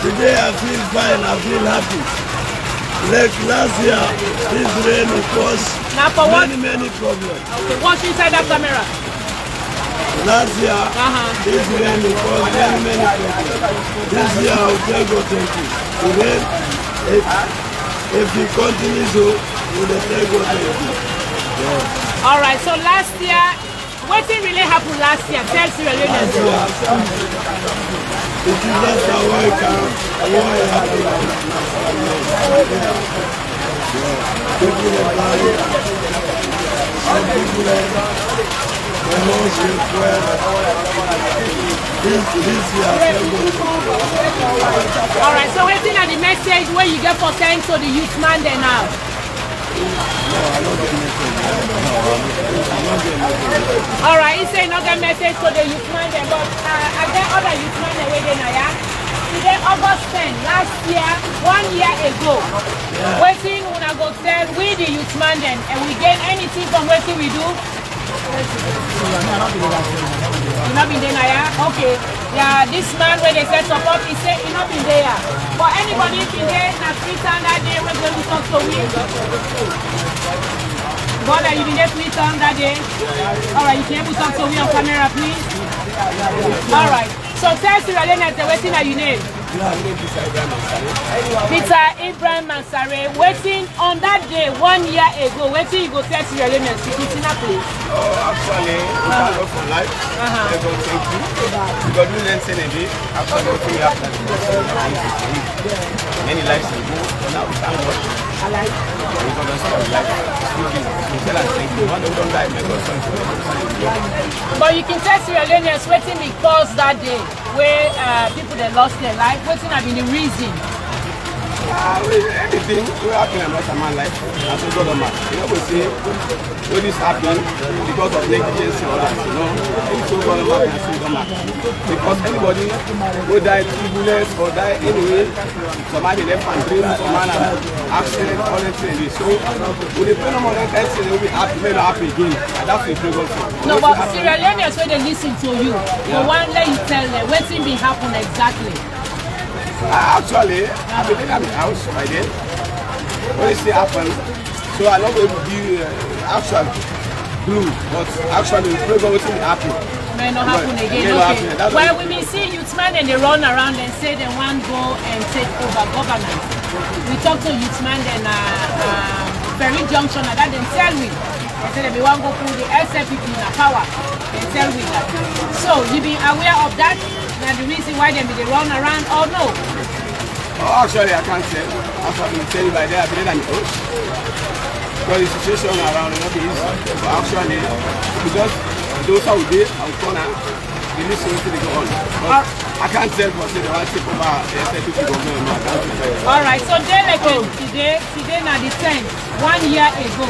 [SPEAKER 5] Today I feel fine, I feel happy. Like last year, this rain caused many problems.
[SPEAKER 2] Okay, watch inside that camera.
[SPEAKER 5] Last year, this rain caused many problems. This year I will tell God thank you. The rain, if it continues so, we will tell God thank you. Yeah.
[SPEAKER 2] All right, so last year, what thing really happened last year? Tell Sierra Leoneans.
[SPEAKER 5] It is not a work out. People are dying. Some people are lost with prayer. This year,
[SPEAKER 2] all right, so waiting at the message where you get for thanks to the youth man there now. All right, he say not get message to the youth man there, but I get other youth man there waiting now. Today, August 10, last year, 1 year ago, waiting when I go tell we the youth man then, and we get anything from waiting we do. You not been there now, yeah? Okay. Yeah, this man where they said support, he said he not been there. But anybody been there in a free time that day when they talk to me? Brother, you been there 3 times that day? Alright, you can able to talk to me on camera, please? Alright. So tell Sierra Leoneans the waiting at your name. Peter Ibrahim Mansare, waiting on that day 1 year ago, waiting you go tell Sierra Leoneans to put in a place.
[SPEAKER 7] Oh, actually, we thank God for life. Thank God, thank you. Because we learned saying a day, after we have many lives ago, but now we thank God. We understand life. We tell us thank you. One of them died, may God thank you.
[SPEAKER 2] But you can tell Sierra Leoneans waiting because that day where people that lost their life, waiting have been the reason.
[SPEAKER 7] Anything will happen in a man life. As a God of man. You know, we say when this happened because of negligence or that, you know, it's so God of man and so God of man. Because anybody who died tribulous or die anyway, somebody left and dream, some man accident, all that thing. So when they pay no money, anything will be happy, may not happy again. And that's the pray God for.
[SPEAKER 2] No, but Sierra Leoneans when they listen to you, the one let you tell them waiting be happen exactly.
[SPEAKER 7] Actually, I've been in the house by then. When it still happened, so I'm not going to give actual clue, but actually, the program will be happy.
[SPEAKER 2] May not happen again. Okay. Well, we may see youthman and they run around and say they want to go and take over governance. We talk to youthman and very junction and that they tell me. They say they want to go through the SFP in a power. They tell me that. So, you be aware of that? Now the reason why they run around or no?
[SPEAKER 7] Oh, actually, I can't say. As I've been telling by there, I've been in the coach. Because the situation around is not easy. But actually, because those are there, I'm gonna listen to the go on. But I can't tell what they want to take over the SFP government. No, I can't tell.
[SPEAKER 2] Alright, so they like today now the 10th, 1 year ago.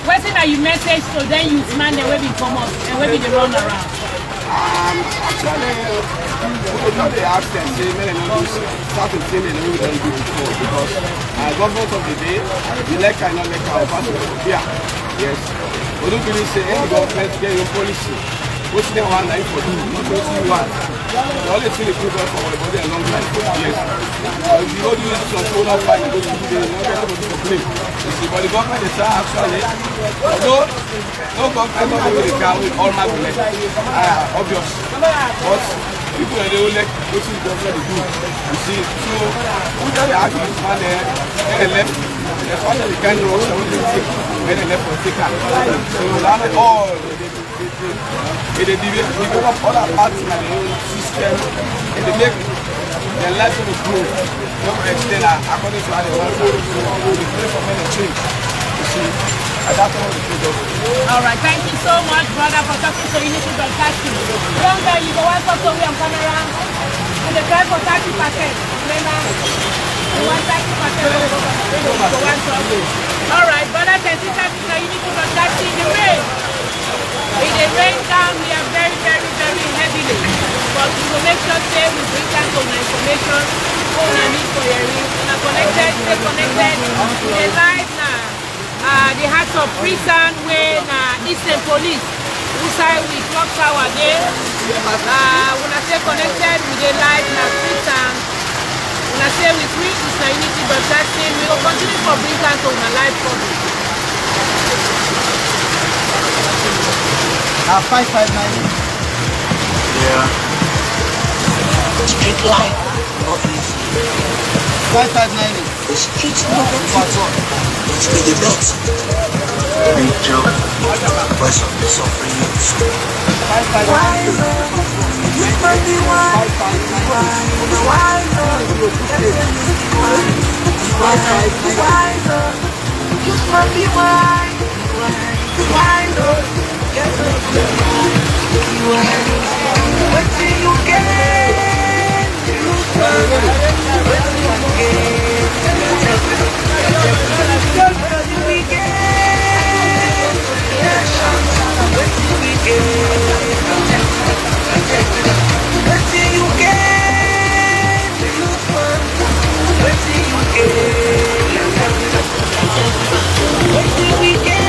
[SPEAKER 2] What's it that you message to them youth man they will be come up and will be the run around?
[SPEAKER 7] Actually, we know they ask them, say, men and women start to think they know we don't do before because government of the day, the like and not like our person here. Yes. We don't really say any government get your policy. What's the one life for you? Not what you want. The only thing they put up for everybody a long time. Yes. If you go do this on phone up fight, you go to the not get to complain. You see, but the government is actually, although no government not really can with all my bullets, obvious. But people they will like what the government do. You see, so we tell the argument man there, they left. That's why they can't know what they take. When they left for taker. So that's all. They develop other parts in the system and they make their life to grow. Not extend according to how they want to go. They pray for many change. You see, and that's all the do.
[SPEAKER 2] Alright, thank you so much, brother, for talking to Unity Broadcasting. Younger, you go and talk to me on camera. And they try for 30%. Remember? You want 30% for one Sunday. Alright, brothers and sisters, you need to protect the rain. If they rain down here very, very, very heavily. But we will make sure say we bring down some information on the need for hearing. And are connected, stay connected to the live now. The Hearts of Freetown when Eastern Police who side we clock tower there. When I say connected with the live now Freetown. When I say we free is unity broadcasting, we will continue for bring down to the live coverage.
[SPEAKER 7] 559.
[SPEAKER 1] Yeah. Street life, not easy.
[SPEAKER 7] 559.
[SPEAKER 1] The streets no get it. It's be the best. Big job. Voice of the suffering youth. Wiser. You might be wise. Wiser. Wiser. You might be wise. Wiser. What do you get? What do you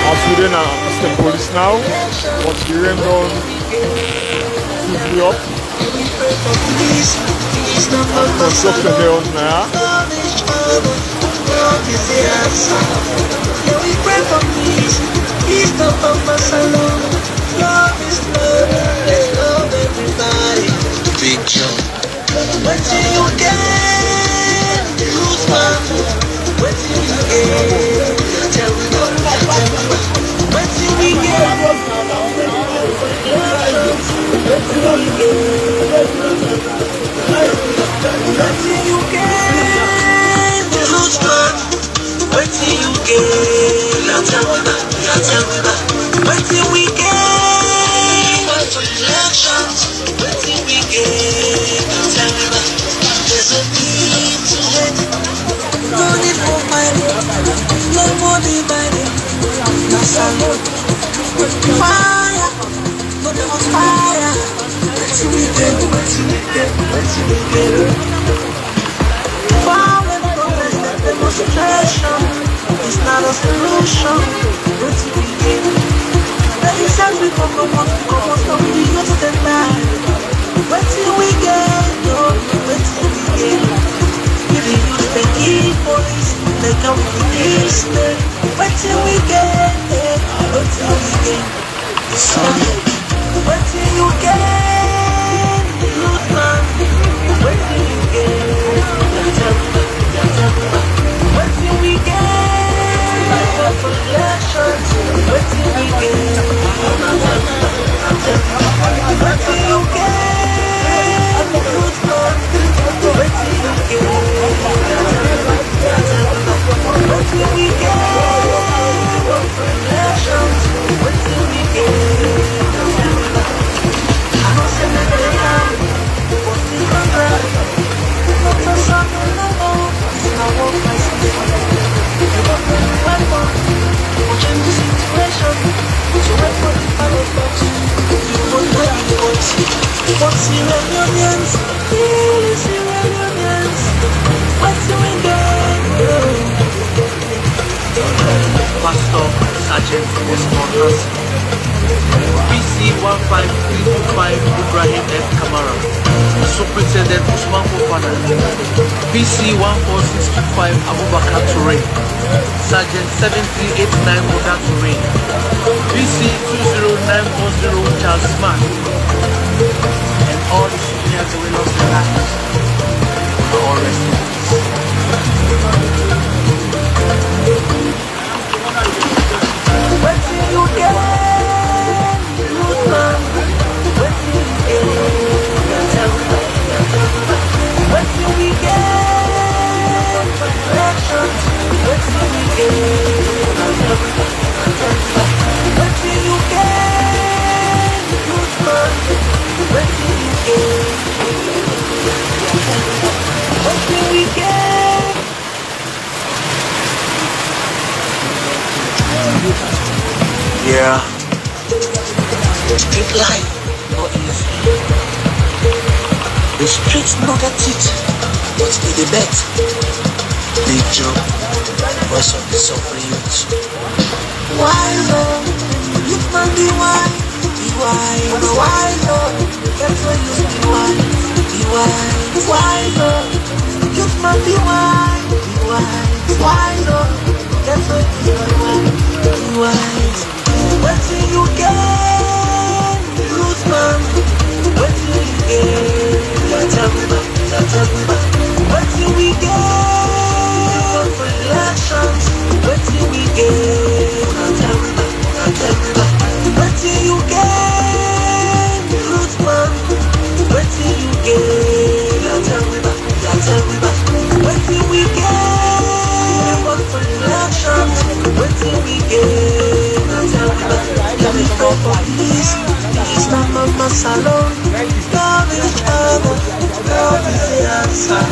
[SPEAKER 6] As we then Eastern Police now, what's the rain gone swiftly up. Construction there on now.
[SPEAKER 1] We pray for peace, peace don't come us alone. Love is love, let's love everybody. Big jump. What do you get? Lose one. What do you get? Tell me what do we get? What do we get? What do you get? Lose one. What do you get? Tell me that. What do we get? For elections. What do we get? Tell me that. There's a need to hate. No need for fighting. No more dividing. No salute. Fire. No there was fire. What do we get? What do we get? What do we get? Violent protest and demonstration is not a solution. What do we get? They said we come from the youth and life. What do we get? No, what do we get? If the youth they keep police, they come to this day. What do we get? What do we get? What do you get? Youth man, what do you get? What do we get? For elections, what do we get? What do you get? Youth man, what do you get? What do we get? For elections, what do we get? I don't say that they are, but they can't drive. Not a son, no more. It's not one place. You got the weapon. You change the situation. So wait for the ballot box. You won't know the voice. But sierraleoneans, really sierraleoneans. What do we get? Pastor Sergeant Responders PC 15325 Ibrahim F. Kamara, Superintendent Usman Fofana, PC 14625 Abubakar Toure, Sergeant 7389 Oda Toure, PC 20940 Charles Smart, and all the seniors who lost their lives are all resting. What do you get? Youth man, what do you get? What do we get? Elections, what do we get? What do you get? Youth man, what do you get? Yeah. Street life, not easy. The streets no get it, but it the bet. Big job, voice of the suffering youth. Why Lord? Youth man be wise, be wise. Why Lord? That's why you be wise, be wise. Why Lord? Youth man be wise, be wise. Why Lord? That's why you be wise, be wise. What do you get, youth man? What do you get? Tell me back, tell me back. What do we get for elections? What do we get? Tell me back, tell me back. What do you get, youth man? What do you get? Tell me back, tell me back. What do we get for elections? What do we get? Tell me back. Let me go for peace. Peace not mama salon. Love each other. Love is the answer.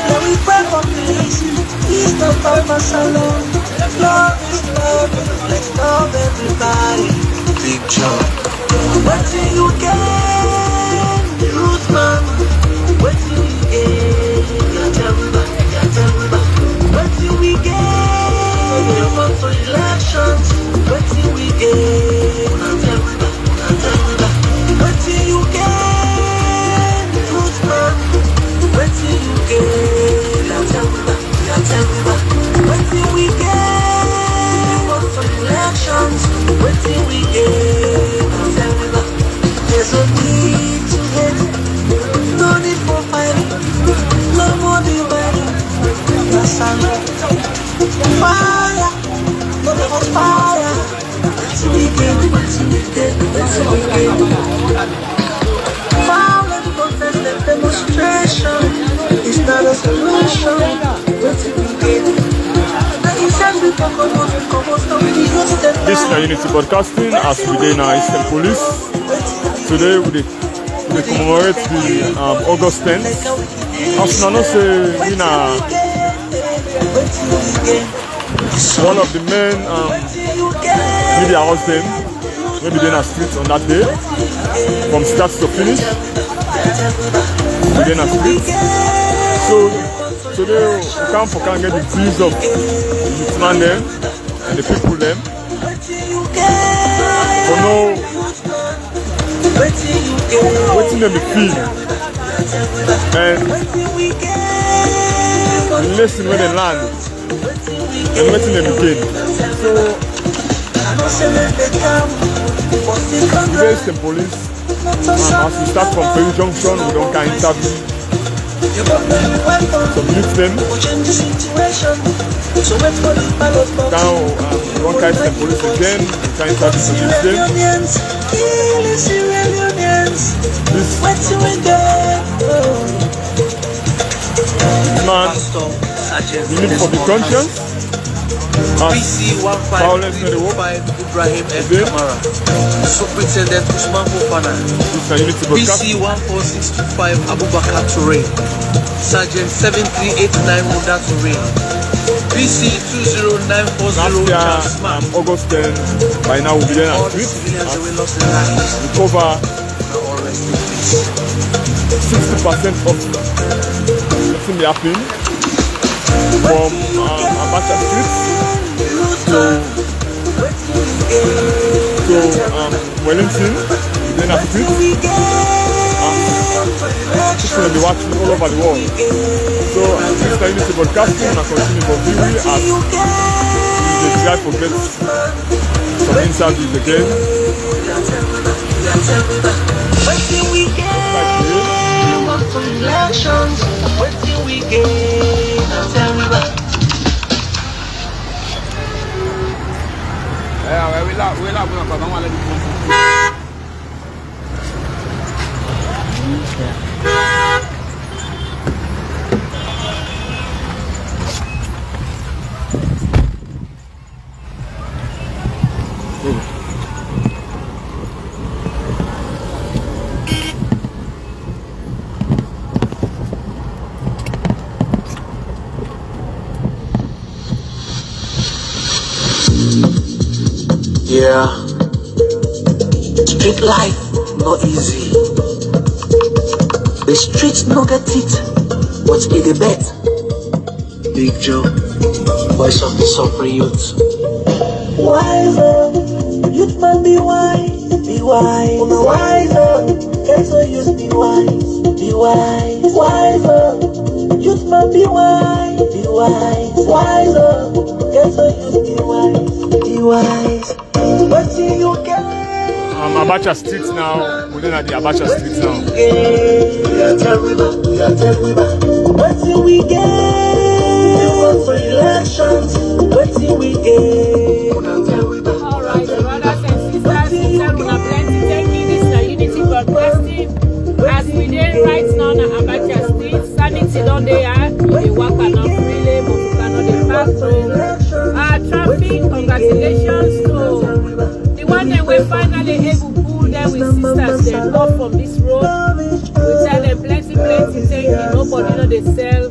[SPEAKER 1] Let me pray for peace. Peace not mama salon. Love is love. Let's love everybody. Big job. What do you get, youth man? What do you get? Tell me back. Tell me back. What do we get for elections? What do we get? Tell me back. Tell me back. What do you get, youth man? What do you get? Tell me back. Tell me back. What do we get for elections? What do we get? Tell me back. There's no need to hate, no need for fighting, no more dividing. Yes, I know. Fire, no more fire. What do we get? What do we get? What do we get? Violent protest and demonstration is not a solution. What do we get?
[SPEAKER 6] This is Unity Broadcasting as we do in our Eastern Police. Today we commemorate the August 10th. As you know, one of the main media house them, maybe they are streets on that day, from start to finish. Within a street. So today we can get the views of the man them and the people them. For now, waiting them to feel and listen when they land and waiting them again. So the Eastern Police, as we start from Perry Junction, we don't kind interview some youth them. Now we don't kind Eastern Police again, we can interview some youth them. This man, we need for the conscience.
[SPEAKER 1] PC 1555 Ibrahim F. Kamara, Superintendent Usman Fofana, PC 14625 Abubakar Toure, Sergeant 7389 Muda Toure, PC 20940 Charles Mann.
[SPEAKER 6] August 10, by now we'll be there at street. We cover 60% of what's in the happening from Abacha Street to Wellington, then a street. People will be watching all over the world. So this is Unity Broadcasting and continue for viewing as we try to get some interviews again.
[SPEAKER 1] What do we get for elections? What do we get? Tell me back. Yeah. Street life not easy. The streets no get it, but it the bet. Big Joe, voice of the suffering youth. Wiser, youth man be wise, be wise. Wiser, get so use be wise, be wise. Wiser, youth man be wise, be wise. Wiser, get so use be wise, be wise. What do you get?
[SPEAKER 6] Abacha Street now. We're at the Abacha Street now.
[SPEAKER 1] We are terrible, we are terrible. What do we get? We run for elections. What do we get?
[SPEAKER 2] Alright, brothers and sisters, we are plenty taking this na Unity Broadcasting. As we did right now na Abacha Street, sanity don't they are, they walk enough really, but we cannot pass through. Traffic, congratulations to the one that we finally able to pull them with sisters them off from this road. We tell them plenty thank you. Nobody know they sell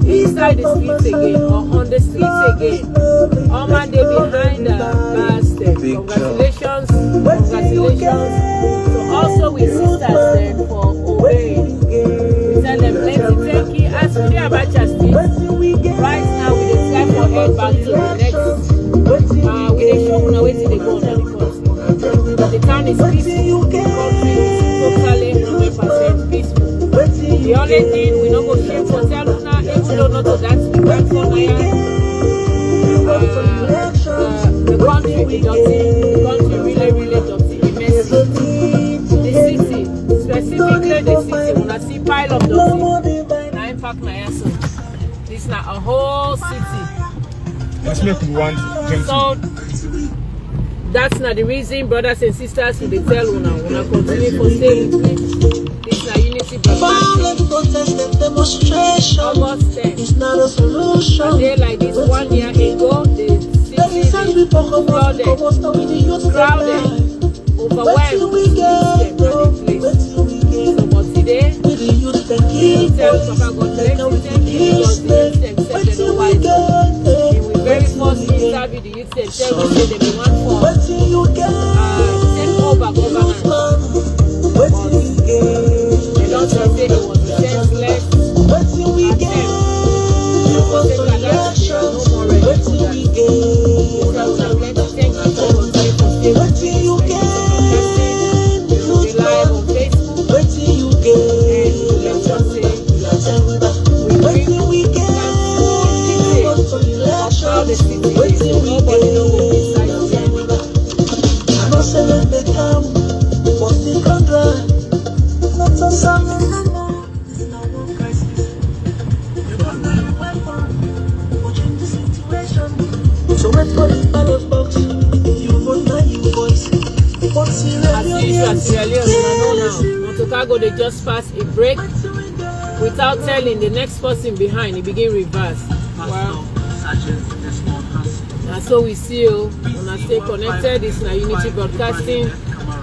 [SPEAKER 2] inside the streets again or on the streets again. All man they behind the bars them. Congratulations. So also we sisters them for obeying. We tell them plenty thank you. As we hear about your streets, right now we decide for head back to the next. We dey show una wetin dey go on in the country. The town is peaceful. The country is totally 100% peaceful. The only thing we no go shame for tell una, even though not to that we can't for the country is dirty. The country really dirty, messy. The city, specifically the city, una see pile of dirty. Na impact na yaso. This na a whole city.
[SPEAKER 6] Let's make one.
[SPEAKER 2] So that's not the reason, brothers and sisters, we tell una continue to stay with me. This is Unity Broadcasting.
[SPEAKER 1] Protest and demonstration.
[SPEAKER 2] August 10.
[SPEAKER 1] It's not a solution.
[SPEAKER 2] A day like this 1 year ago, the city is flooded, crowded, overwhelmed with them place. So but today, we tell Papa God bless them because the youth themselves they don't wise up. In we very first interview, the youth themselves say they want for take over governance. But they don't say it was senseless attempt. For take election, no more ready for that. So we are going to thank you for continuing to stay with me. We live on Facebook and let's just say we bring all the city is. Nobody knows what inside the
[SPEAKER 1] I know seven they come, but they can't drive. Not so something no. This is not one crisis. You don't need a weapon, but change the situation. So wait for the ballot box. You vote now, you voice.
[SPEAKER 2] As Sierra Leone, Motokago they just pass a break without telling the next person behind. He begin reverse. Wow. And so we see you when I stay connected. This is Unity Broadcasting.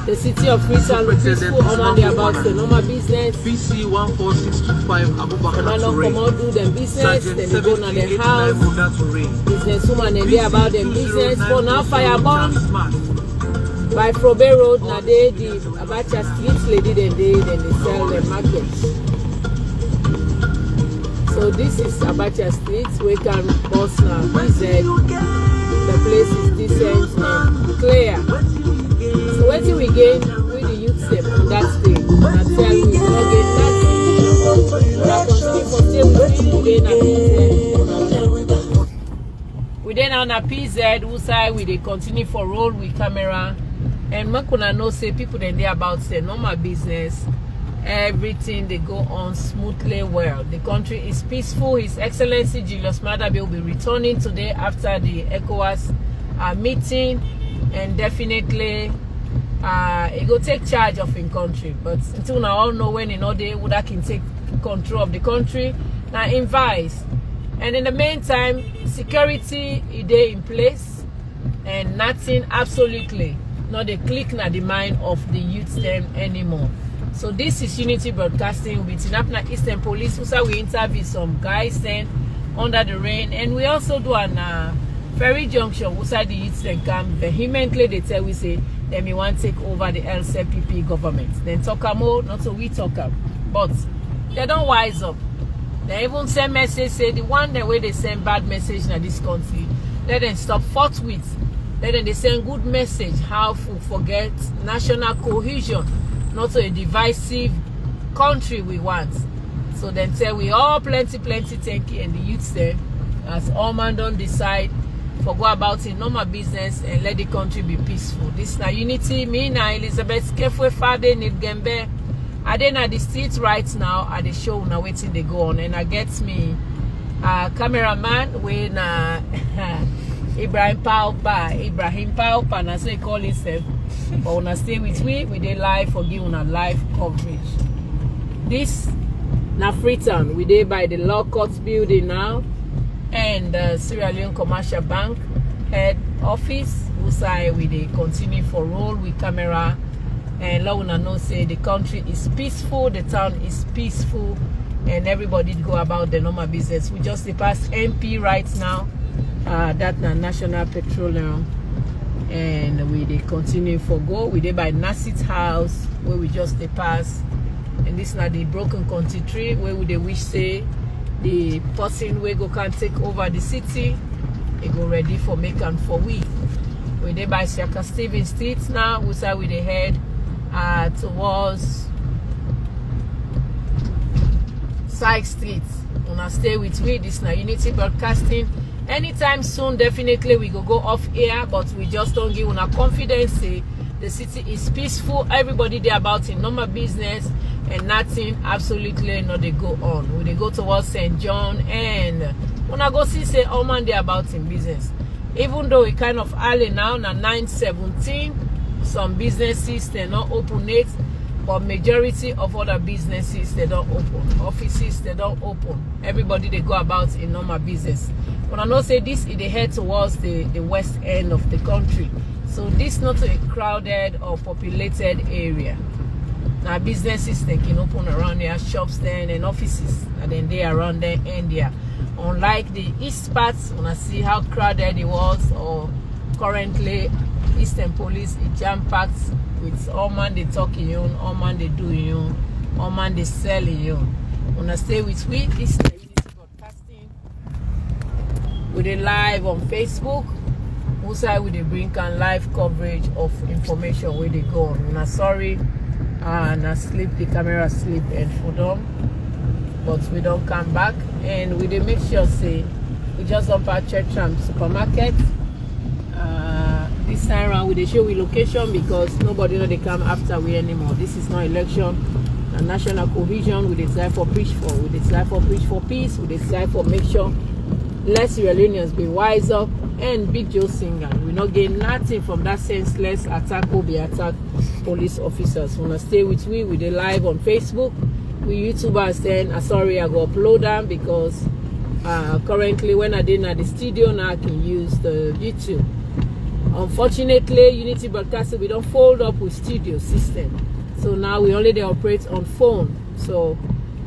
[SPEAKER 2] The city of Freetown with peaceful on the about the normal business.
[SPEAKER 8] PC 14625 Abubakar
[SPEAKER 2] don't come out do them business, then they go to their house. Businesswoman and they about them business. For now, Fireborn by Probe Road, now they the Abacha Street lady then they sell the markets. So this is Abacha Street. We can boss now. The place is decent and clear. So what do we gain with the youth them on that day? And tell we will not gain nothing. We are continuing for stay with me. We then on a PZ who side we they continue for roll with camera. And Makuna know say people then they about say normal business. Everything they go on smoothly well. The country is peaceful. His Excellency Julius Madabe will be returning today after the ECOWAS meeting, and definitely he go take charge of his country. But until now, all know when they would can take control of the country. Now invite, and in the meantime, security is there in place, and nothing absolutely not the click na the mind of the youth them anymore. So this is Unity Broadcasting with Tinapna Eastern Police. Also we interview some guys then under the rain, and we also do an Ferry Junction, outside the youths then come vehemently, they tell we say, then we want to take over the LCPP government. Then talk more, not so we talk up. But they don't wise up. They even send message, say the one the way they send bad message in this country, let them stop forthwith. Let them they send good message, how to forget national cohesion, not so a divisive country we want. So then tell we all plenty thank you, and the youths there, as all man don't decide, for go about in normal business and let the country be peaceful. This na unity, me na Elizabeth Kefwe Fade Nidgembe. I then at the street right now at the show now waiting they go on, and I get me cameraman when Ibrahim Paupa, na so he call himself. But when I stay with me, we dey live for give una live coverage. This na Freetown, we dey by the Law Court building now, and Sierra Leone Commercial Bank head office. Usai we dey continue for roll with camera, and let una know say the country is peaceful, the town is peaceful, and everybody go about the normal business. We just pass MP right now, that na National Petroleum, and we dey continue for go. We dey by Nasit's house where we just pass, and this na the broken country tree where we dey wish say the person we go can take over the city, they go ready for make and for we. We dey by Shaka Stephen Street now, we say we dey head towards Side Street. Wanna stay with me, this na Unity Broadcasting. Anytime soon, definitely we go off air, but we just don't give una confidence. Say the city is peaceful, everybody there about in normal business, and nothing absolutely not they go on. When they go towards St. John, and when I go see say all man they about in business. Even though it kind of early now, na 9:17, some businesses they not open it, but majority of other businesses they don't open. Offices they don't open. Everybody they go about in normal business. When I know say this is they head towards the west end of the country. So this not a crowded or populated area. Now businesses they can open around there, shops then and offices, and then they around there and there. Unlike the east parts, when I see how crowded it was, or currently Eastern Police is jam-packed with all man they talking you, all man they doing you, all man they selling you. When I stay with we, this is the Unity Broadcasting. We dey live on Facebook. Also we dey bring can live coverage of information where they go on. When I sorry, and I sleep, the camera sleep and for them, but we don't come back, and we dey make sure say we just don't pass Churcham supermarket. This time around we dey show we location because nobody know they come after we anymore. This is not election, a national cohesion. We decide for preach for, we decide for preach for peace, we decide for make sure less sierraleoneans be wise up, and Big Joe Singer. We not gain nothing from that senseless attack or be attack police officers. Wanna stay with we dey live on Facebook. We YouTubers then sorry I go upload them because currently when I did at the studio now I can use the YouTube. Unfortunately, Unity Broadcasting we don't fold up with studio system. So now we only they operate on phone. So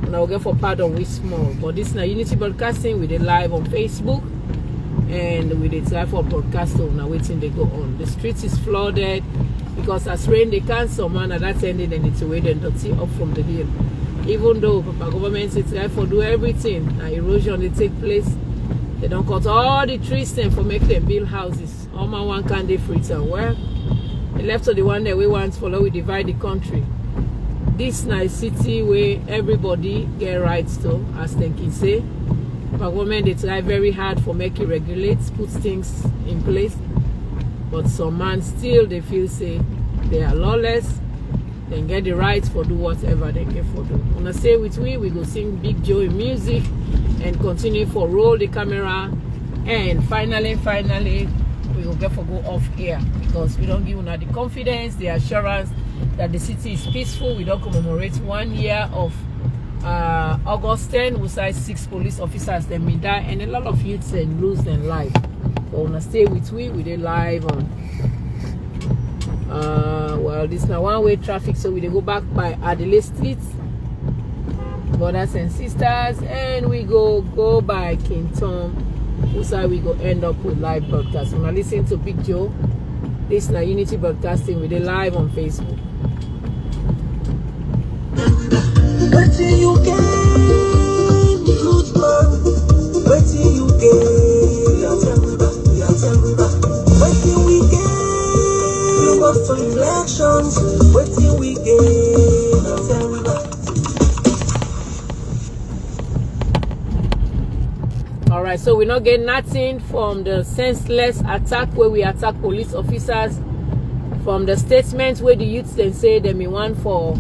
[SPEAKER 2] now we get for pardon we small. But this now Unity Broadcasting we dey live on Facebook, and we dey try for broadcasting now waiting they go on. The street is flooded because as rain they cancel man at that ending and it's away then dirty up from the hill. Even though Papa government is try for do everything, erosion they take place. They don't cut all the trees then for make them build houses. All my one can they free to well. They left to the one that we want for we divide the country. This nice city where everybody get rights to, as they can say. But government they try very hard for make it regulate, put things in place. But some man still they feel say they are lawless. They get the rights for do whatever they get for do. When I stay with we go sing Big Joe in music and continue for roll the camera, and finally we will get for go off air because we don't give una the confidence, the assurance that the city is peaceful. We don't commemorate 1 year of August 10, we say 6 police officers then may die, and a lot of youths and lose their life. But when I stay with we dey live on well, this now one-way traffic, so we dey go back by Adelaide Street, brothers and sisters, and we go by King Tom Usa we go end up with live broadcast. When I listen to Big Joe, this is Unity Broadcasting with a live on Facebook.
[SPEAKER 1] What do you gain? Good man. What do you gain? What do we gain? We work for elections. What do we gain?
[SPEAKER 2] All right, so we're not getting nothing from the senseless attack where we attack police officers, from the statements where the youths then say they may want for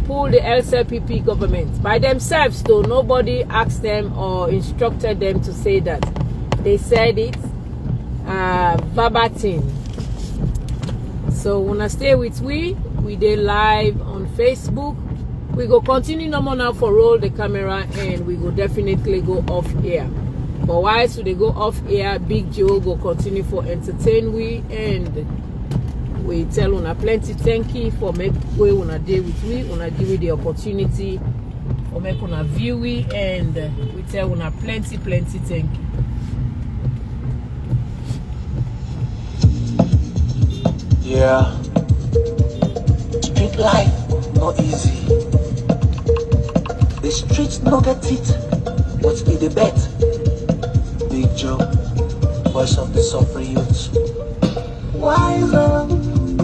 [SPEAKER 2] pull the LCPP government by themselves, though nobody asked them or instructed them to say that. They said it verbatim. So when I stay with we did live on Facebook. We go continue no more now for roll the camera and we go definitely go off air. But why should they go off air? Big Joe go continue for entertain we, and we tell una plenty thank you for make way una day with we, una give me the opportunity for make una view we, and we tell una plenty thank you.
[SPEAKER 1] Yeah, street life not easy. The streets no get it, but it the bet. Big Joe, voice of the suffering youth. Wiser,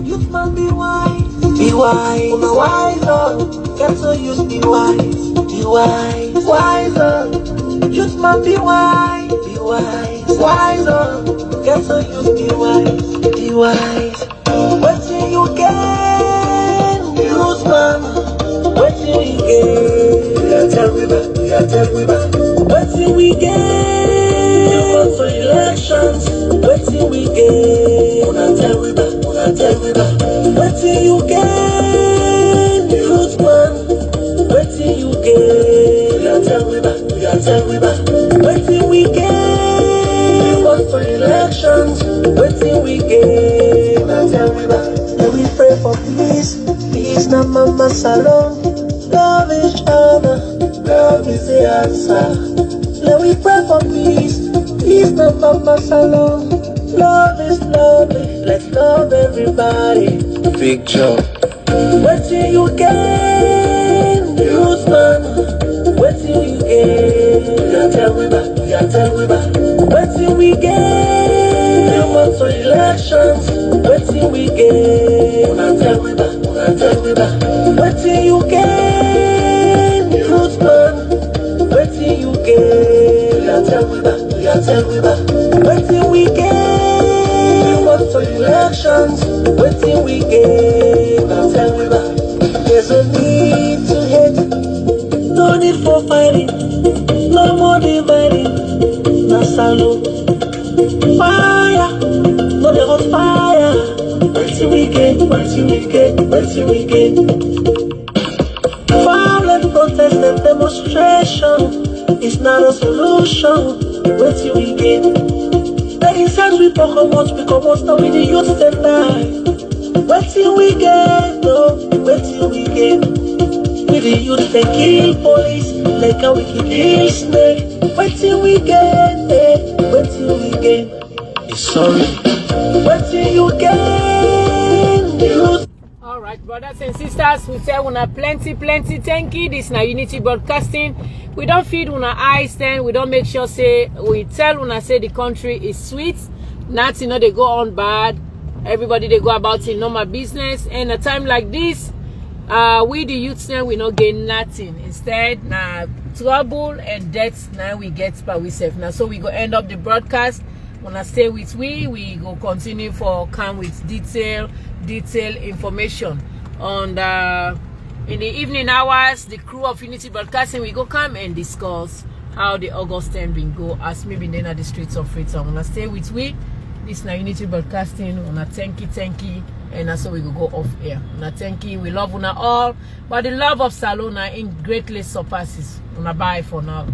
[SPEAKER 1] youth man be wise. Be wise. Wiser, get to use be wise. Be wise. Wiser, youth man be wise. Be wise. Wiser, get to use be wise. Be wise. What do you gain? Youth man, what do you gain? We are tell we back. What do we gain? For elections, what do we gain? Una tell we back. What do you gain? Youth man, what do you gain? We are tell we back. What do we gain? For elections, what do we gain? Una tell we back. Let we pray for peace. Peace na mama salon. Love each other. Love is the answer. Let we pray for peace. Peace not mama salon. Love is lovely. Let's love everybody. Big Joe. What do you gain? Youth man. What do you gain? We are tell we back. What do we gain? You want for elections. What do we gain? Una tell we back. What do you gain? Youth man. What do you gain? We are tell we back. What do we gain? You want for elections. What do we gain? Now tell me back. There's no need to hate, no need for fighting, no more dividing. Nasalo, fire, no there was fire. What do we gain? Violent protest and demonstration is not a solution. What do we gain? The inside we promote, now with the youth and die. What do we gain? No, what do we gain? With the youth they kill police, like how we kill snake. What do we gain? What do we gain? It's sorry. What do you gain? Youth.
[SPEAKER 2] Alright, brothers and sisters, we tell una plenty thank you. This na Unity Broadcasting. We don't feed una eyes then, we don't make sure say, we tell una say the country is sweet. Nothing, they go on bad. Everybody they go about in normal business. And a time like this, we the youths then we not gain nothing. Instead, now trouble and death now we get by ourselves. Now so we go end up the broadcast. When I stay with we go continue for come with detailed information on the in the evening hours. The crew of Unity Broadcasting we go come and discuss how the August 10 been go as maybe then at the streets of Freetown. When I stay with we, this na Unity Broadcasting. Una thank you, and that's how we go off air. Una thank you, we love una all, but the love of Salona in greatly surpasses. Una bye for now.